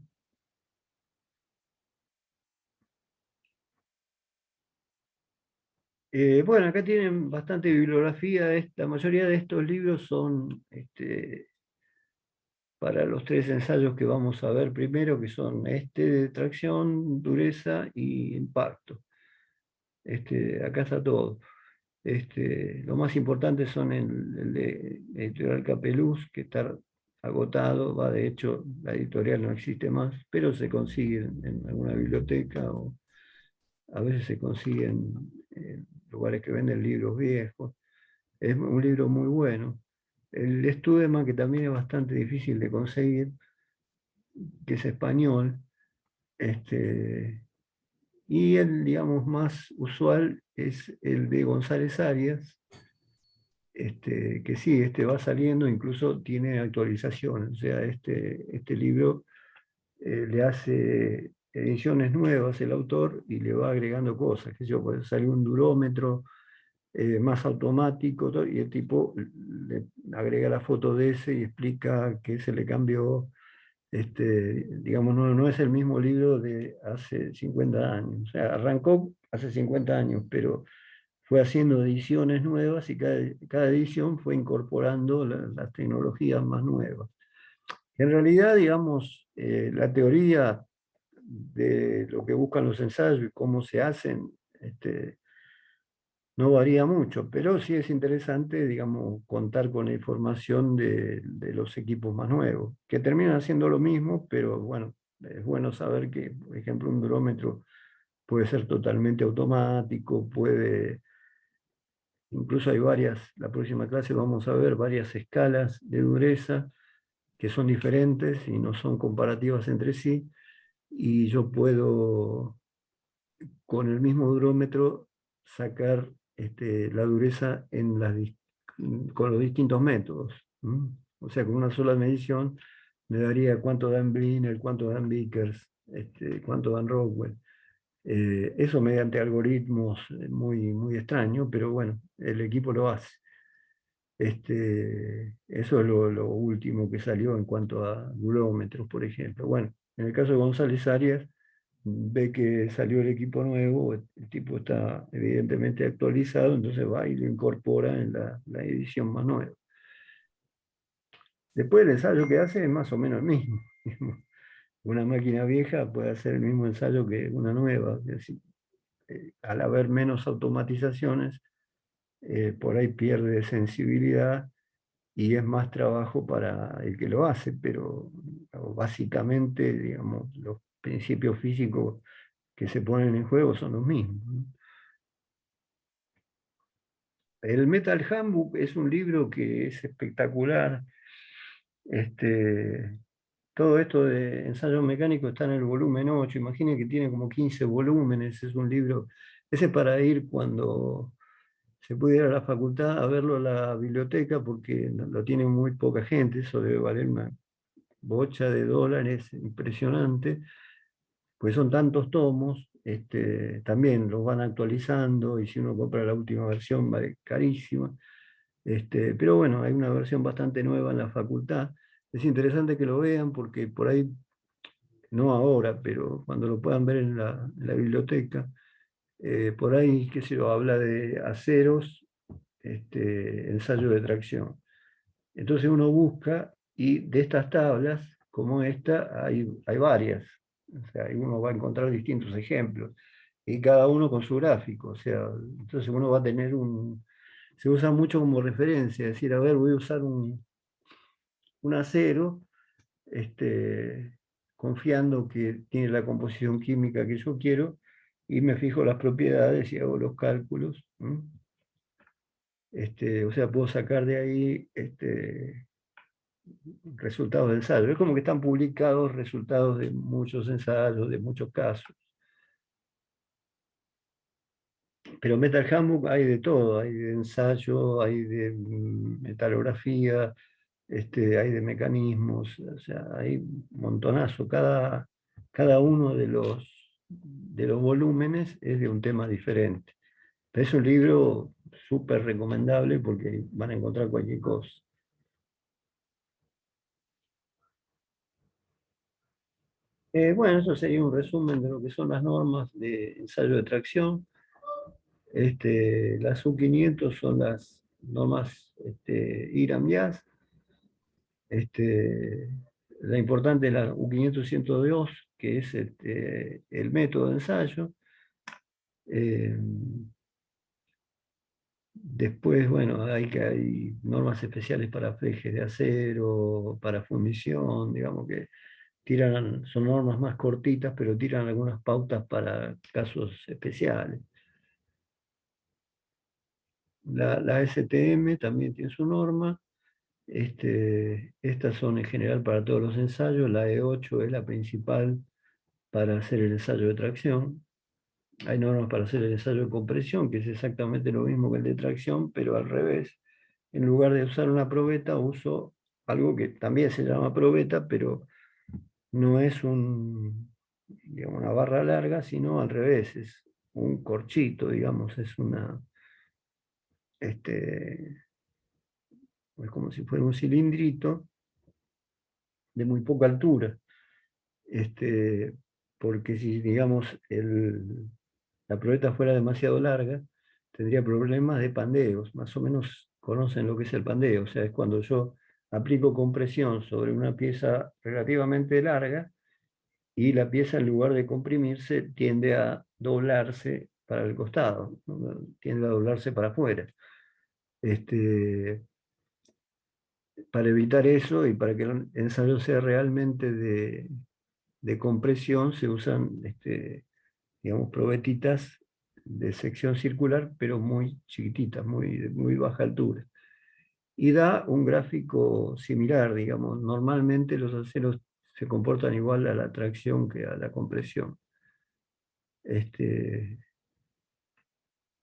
Speaker 1: Bueno, acá tienen bastante bibliografía. La mayoría de estos libros son para los 3 ensayos que vamos a ver primero, que son de tracción, dureza y impacto. Acá está todo. Lo más importante son el de Editorial Capeluz, que está agotado. De hecho, la editorial no existe más, pero se consigue en alguna biblioteca o a veces se consigue en lugares que venden libros viejos. Es un libro muy bueno. El Studeman, que también es bastante difícil de conseguir, que es español, y el, digamos, más usual es el de González Arias, que sí, va saliendo, incluso tiene actualizaciones. O sea, este libro le hace ediciones nuevas el autor y le va agregando cosas, que yo, pues salió un durómetro más automático, y el tipo le agrega la foto de ese y explica qué se le cambió. Digamos, no es el mismo libro de hace 50 años. O sea, arrancó hace 50 años, pero fue haciendo ediciones nuevas y cada edición fue incorporando las tecnologías más nuevas. En realidad, digamos, la teoría de lo que buscan los ensayos y cómo se hacen, no varía mucho, pero sí es interesante, digamos, contar con la información de los equipos más nuevos, que terminan haciendo lo mismo, pero bueno, es bueno saber que, por ejemplo, un durómetro puede ser totalmente automático, incluso hay la próxima clase vamos a ver varias escalas de dureza que son diferentes y no son comparativas entre sí, y yo puedo con el mismo durómetro sacar la dureza con los distintos métodos. O sea, con una sola medición me daría cuánto dan Bliner, cuánto dan Vickers, cuánto dan Rockwell. Eso mediante algoritmos muy extraños, pero bueno, el equipo lo hace. Eso es lo último que salió en cuanto a durómetros, por ejemplo. Bueno, en el caso de González Arias, ve que salió el equipo nuevo, el tipo está evidentemente actualizado, entonces va y lo incorpora en la edición más nueva. Después el ensayo que hace es más o menos el mismo. Una máquina vieja puede hacer el mismo ensayo que una nueva. Es decir, al haber menos automatizaciones, por ahí pierde sensibilidad y es más trabajo para el que lo hace, pero básicamente, digamos, los principios físicos que se ponen en juego son los mismos. El Metal Handbook es un libro que es espectacular. Todo esto de ensayo mecánico está en el volumen 8. Imaginen que tiene como 15 volúmenes. Es un libro, ese para ir cuando se puede ir a la facultad a verlo a la biblioteca, porque lo tiene muy poca gente. Eso debe valer una bocha de dólares impresionante, pues son tantos tomos. También los van actualizando y si uno compra la última versión vale carísima. Pero bueno, hay una versión bastante nueva en la facultad. Es interesante que lo vean porque por ahí, no ahora, pero cuando lo puedan ver en la biblioteca, por ahí, qué sé yo, habla de aceros, ensayo de tracción. Entonces uno busca, y de estas tablas, como esta, hay varias. O sea, uno va a encontrar distintos ejemplos, y cada uno con su gráfico. O sea, entonces uno va a tener se usa mucho como referencia, es decir, a ver, voy a usar un acero, confiando que tiene la composición química que yo quiero, y me fijo las propiedades y hago los cálculos. O sea, puedo sacar de ahí resultados de ensayos. Es como que están publicados resultados de muchos ensayos, de muchos casos. Pero Metal Handbook hay de todo, hay de ensayo, hay de metalografía, hay de mecanismos, o sea, hay un montonazo. Cada uno de los volúmenes es de un tema diferente. Pero es un libro súper recomendable porque van a encontrar cualquier cosa. Bueno, eso sería un resumen de lo que son las normas de ensayo de tracción. Las U500 son las normas IRAM-YAS. La importante es la U500-102, que es el método de ensayo. Después, bueno, hay normas especiales para flejes de acero, para fundición, digamos que son normas más cortitas, pero tiran algunas pautas para casos especiales. La STM también tiene su norma. Estas son en general para todos los ensayos. La E8 es la principal para hacer el ensayo de tracción. Hay normas para hacer el ensayo de compresión, que es exactamente lo mismo que el de tracción, pero al revés. En lugar de usar una probeta, uso algo que también se llama probeta, pero no es digamos, una barra larga, sino al revés, es un corchito, digamos, es es como si fuera un cilindrito de muy poca altura. Porque si, digamos, la probeta fuera demasiado larga, tendría problemas de pandeos. Más o menos conocen lo que es el pandeo, o sea, es cuando yo aplico compresión sobre una pieza relativamente larga y la pieza, en lugar de comprimirse, tiende a doblarse para el costado, ¿no? Tiende a doblarse para afuera. Para evitar eso y para que el ensayo sea realmente de compresión, se usan, digamos, probetitas de sección circular, pero muy chiquititas, de muy baja altura. Y da un gráfico similar, digamos. Normalmente los aceros se comportan igual a la tracción que a la compresión.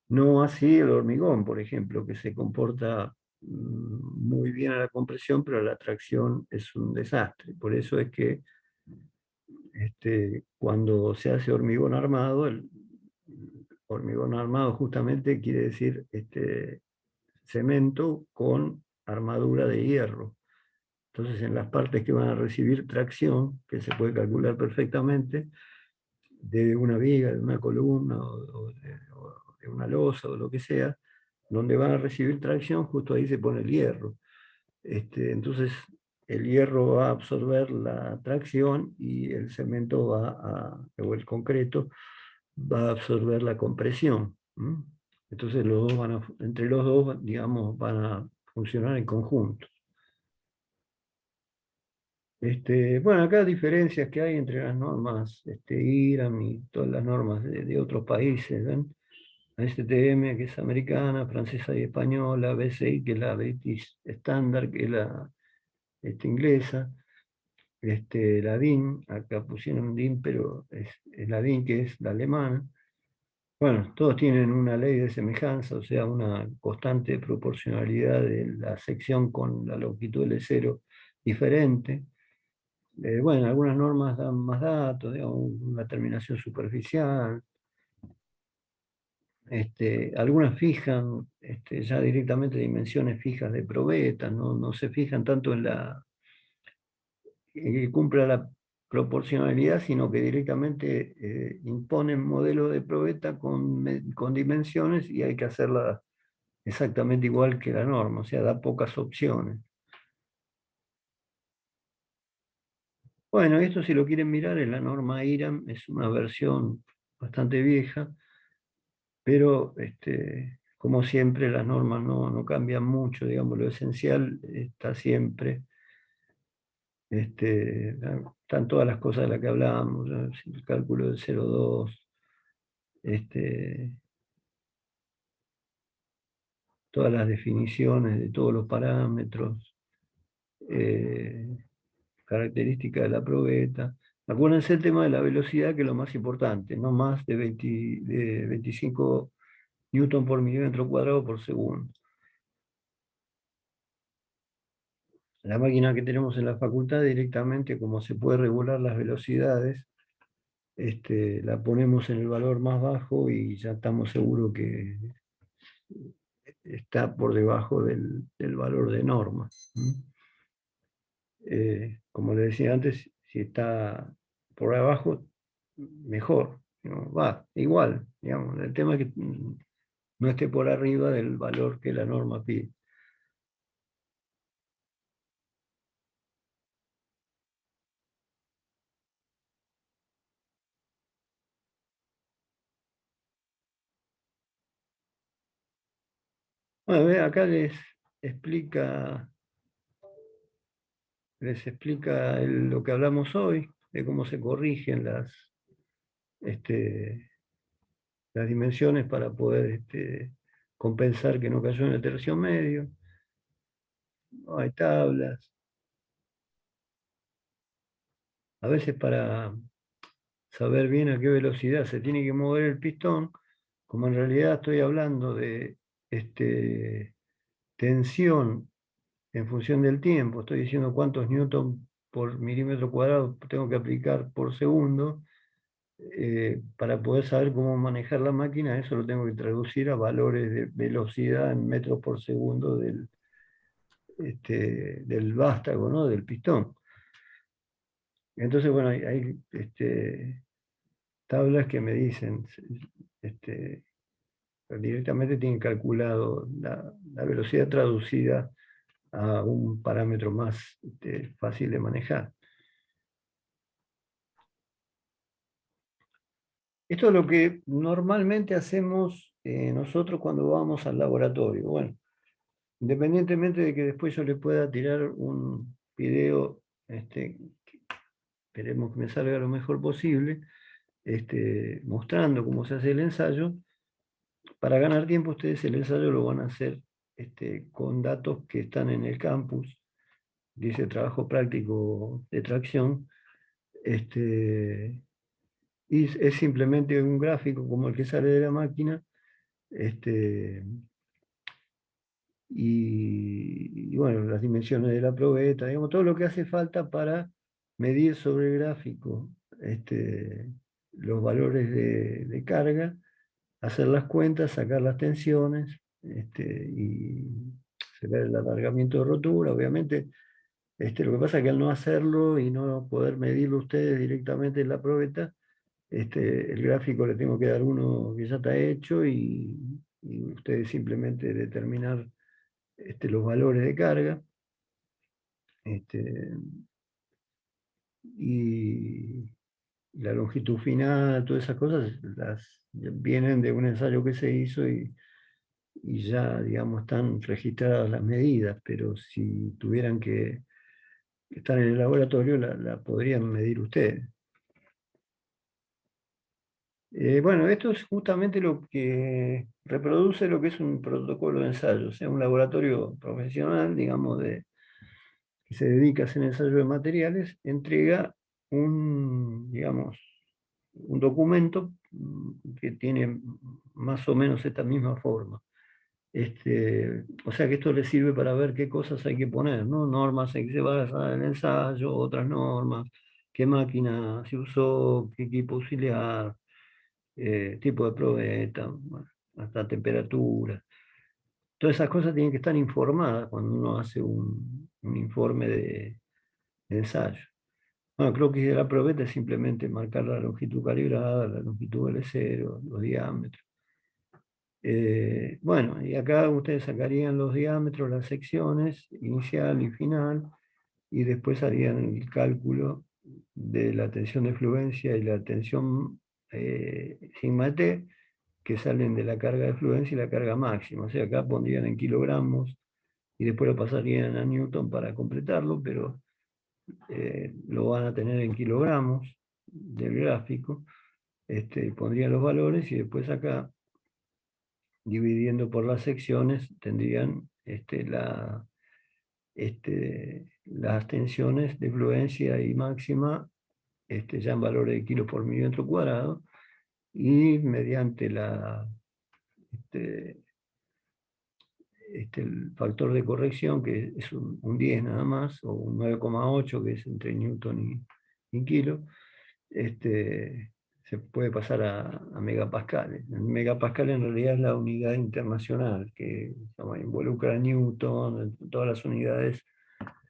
Speaker 1: No así el hormigón, por ejemplo, que se comporta muy bien a la compresión, pero a la tracción es un desastre. Por eso es que cuando se hace hormigón armado, el hormigón armado justamente quiere decir cemento con armadura de hierro. Entonces, en las partes que van a recibir tracción, que se puede calcular perfectamente, de una viga, de una columna o de una losa o lo que sea, donde van a recibir tracción, justo ahí se pone el hierro. Entonces, el hierro va a absorber la tracción y el cemento o el concreto va a absorber la compresión. Entonces, entre los dos, digamos, van a funcionar en conjunto. Bueno, acá diferencias que hay entre las normas IRAM y todas las normas de otros países. ¿Ven? La STM, que es americana, francesa y española, BSI, que es la British Standard, que es la inglesa, la DIN, acá pusieron DIN, pero es la DIN, que es la alemana. Bueno, todos tienen una ley de semejanza, o sea, una constante proporcionalidad de la sección con la longitud del cero diferente. Bueno, algunas normas dan más datos, digamos, una terminación superficial. Algunas fijan ya directamente dimensiones fijas de probeta, no se fijan tanto en que cumpla la proporcionalidad, sino que directamente imponen modelos de probeta con dimensiones y hay que hacerla exactamente igual que la norma, o sea, da pocas opciones. Bueno, esto si lo quieren mirar es la norma IRAM, es una versión bastante vieja, pero como siempre las normas no cambian mucho, digamos, lo esencial está siempre. Están todas las cosas de las que hablábamos, ¿no? El cálculo del 0,2, todas las definiciones de todos los parámetros, características de la probeta. Acuérdense el tema de la velocidad, que es lo más importante, no más de 25 newton por milímetro cuadrado por segundo. La máquina que tenemos en la facultad directamente, como se puede regular las velocidades, la ponemos en el valor más bajo y ya estamos seguros que está por debajo del valor de norma. Como le decía antes, si está por abajo, mejor. ¿No? Va, igual, digamos. El tema es que no esté por arriba del valor que la norma pide. Bueno, acá explica, les explica lo que hablamos hoy, de cómo se corrigen las dimensiones para poder compensar que no cayó en el tercio medio. No hay tablas. A veces para saber bien a qué velocidad se tiene que mover el pistón, como en realidad estoy hablando de tensión en función del tiempo, estoy diciendo cuántos newton por milímetro cuadrado tengo que aplicar por segundo, para poder saber cómo manejar la máquina, eso lo tengo que traducir a valores de velocidad en metros por segundo del vástago, ¿no? Del pistón. Entonces, bueno, hay tablas que me dicen, directamente tienen calculado la velocidad traducida a un parámetro más fácil de manejar. Esto es lo que normalmente hacemos nosotros cuando vamos al laboratorio. Bueno, independientemente de que después yo le pueda tirar un video, que esperemos que me salga lo mejor posible, mostrando cómo se hace el ensayo, para ganar tiempo ustedes el ensayo lo van a hacer con datos que están en el campus, dice trabajo práctico de tracción, y es simplemente un gráfico como el que sale de la máquina, y bueno, las dimensiones de la probeta, digamos, todo lo que hace falta para medir sobre el gráfico los valores de carga, hacer las cuentas, sacar las tensiones, y sacar el alargamiento de rotura. Obviamente, lo que pasa es que al no hacerlo y no poder medirlo ustedes directamente en la probeta, el gráfico le tengo que dar uno que ya está hecho y ustedes simplemente determinar los valores de carga. Y la longitud final, todas esas cosas, vienen de un ensayo que se hizo y ya, digamos, están registradas las medidas, pero si tuvieran que estar en el laboratorio, la podrían medir ustedes. Bueno, esto es justamente lo que reproduce lo que es un protocolo de ensayo, o sea, un laboratorio profesional, digamos, que se dedica a hacer ensayo de materiales, entrega digamos, un documento que tiene más o menos esta misma forma. O sea que esto le sirve para ver qué cosas hay que poner, ¿no? Normas en que se basa el ensayo, otras normas, qué máquina se usó, qué equipo auxiliar, tipo de probeta, bueno, hasta temperatura. Todas esas cosas tienen que estar informadas cuando uno hace un informe de ensayo. Bueno, creo que de la probeta es simplemente marcar la longitud calibrada, la longitud L0, los diámetros. Bueno, y acá ustedes sacarían los diámetros, las secciones, inicial y final, y después harían el cálculo de la tensión de fluencia y la tensión sigma T, que salen de la carga de fluencia y la carga máxima. O sea, acá pondrían en kilogramos y después lo pasarían a Newton para completarlo, pero lo van a tener en kilogramos del gráfico. Pondrían los valores y después acá, dividiendo por las secciones, tendrían las tensiones de fluencia y máxima ya en valores de kilos por milímetro cuadrado, y mediante el factor de corrección, que es un 10 nada más, o un 9,8, que es entre Newton y kilo, se puede pasar a megapascales. El megapascal en realidad es la unidad internacional que involucra a Newton, todas las unidades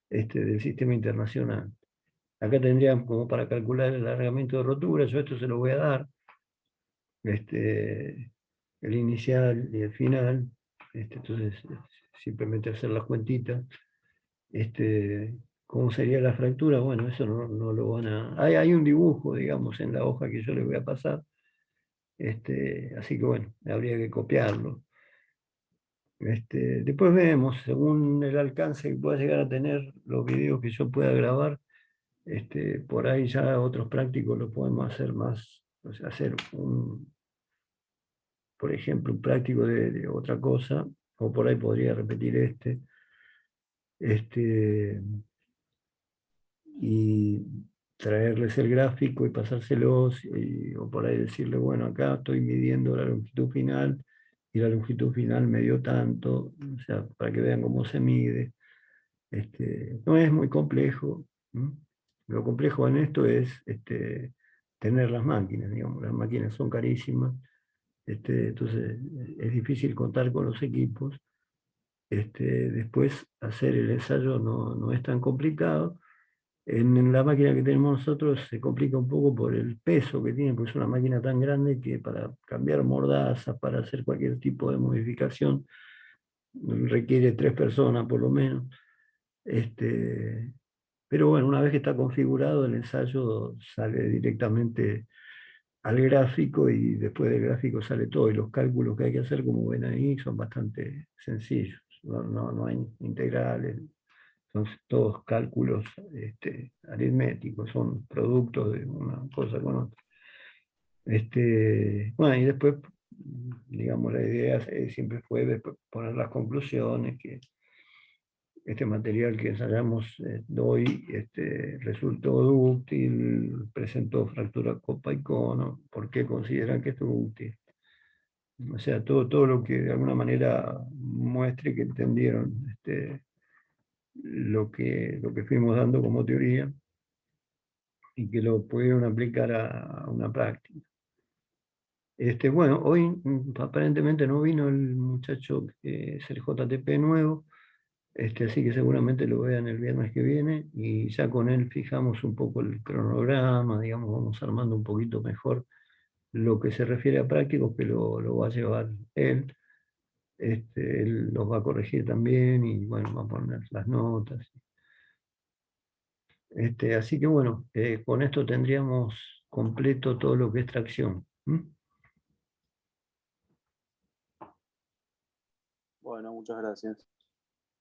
Speaker 1: del sistema internacional. Acá tendríamos como para calcular el alargamiento de rotura, yo esto se lo voy a dar, el inicial y el final, entonces simplemente hacer las cuentitas. ¿Cómo sería la fractura? Bueno, eso no lo van a... Hay un dibujo, digamos, en la hoja que yo les voy a pasar, así que bueno, habría que copiarlo. Después vemos, según el alcance que pueda llegar a tener los videos que yo pueda grabar, por ahí ya otros prácticos lo podemos hacer más, o sea, hacer por ejemplo, un práctico de otra cosa, o por ahí podría repetir y traerles el gráfico y pasárselos, o por ahí decirle, bueno, acá estoy midiendo la longitud final, y la longitud final me dio tanto, o sea, para que vean cómo se mide. No es muy complejo. Lo complejo en esto es tener las máquinas, digamos, las máquinas son carísimas, entonces es difícil contar con los equipos. Después hacer el ensayo no es tan complicado. En la máquina que tenemos nosotros se complica un poco por el peso que tiene, porque es una máquina tan grande que para cambiar mordazas, para hacer cualquier tipo de modificación, requiere 3 personas por lo menos. Pero bueno, una vez que está configurado, el ensayo sale directamente al gráfico, y después del gráfico sale todo, y los cálculos que hay que hacer, como ven ahí, son bastante sencillos. No hay integrales, son todos cálculos aritméticos, son productos de una cosa con otra. Bueno, y después, digamos, la idea siempre fue después poner las conclusiones, que este material que ensayamos hoy resultó dúctil, presentó fractura copa y cono. ¿Por qué consideran que esto es útil? O sea, todo lo que de alguna manera muestre que entendieron lo que fuimos dando como teoría, y que lo pudieron aplicar a una práctica. Bueno, hoy aparentemente no vino el muchacho que es el JTP nuevo, así que seguramente lo vean el viernes que viene, y ya con él fijamos un poco el cronograma, digamos, vamos armando un poquito mejor lo que se refiere a prácticos, que lo va a llevar él. Él los va a corregir también, y bueno, va a poner las notas. Así que bueno, con esto tendríamos completo todo lo que es tracción.
Speaker 8: Bueno, muchas gracias.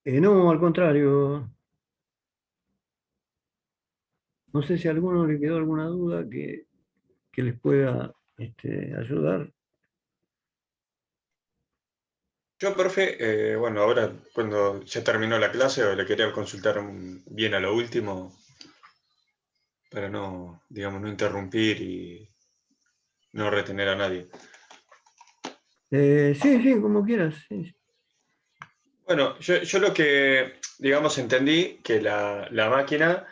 Speaker 1: No, al contrario. No sé si a alguno le quedó alguna duda que les pueda ayudar.
Speaker 3: Yo, profe, bueno, ahora cuando ya terminó la clase, le quería consultar bien a lo último, para no, digamos, no interrumpir y no retener a nadie.
Speaker 1: Sí, como quieras. Sí.
Speaker 3: Bueno, yo lo que, digamos, entendí que la máquina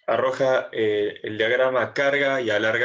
Speaker 3: arroja el diagrama carga y alarga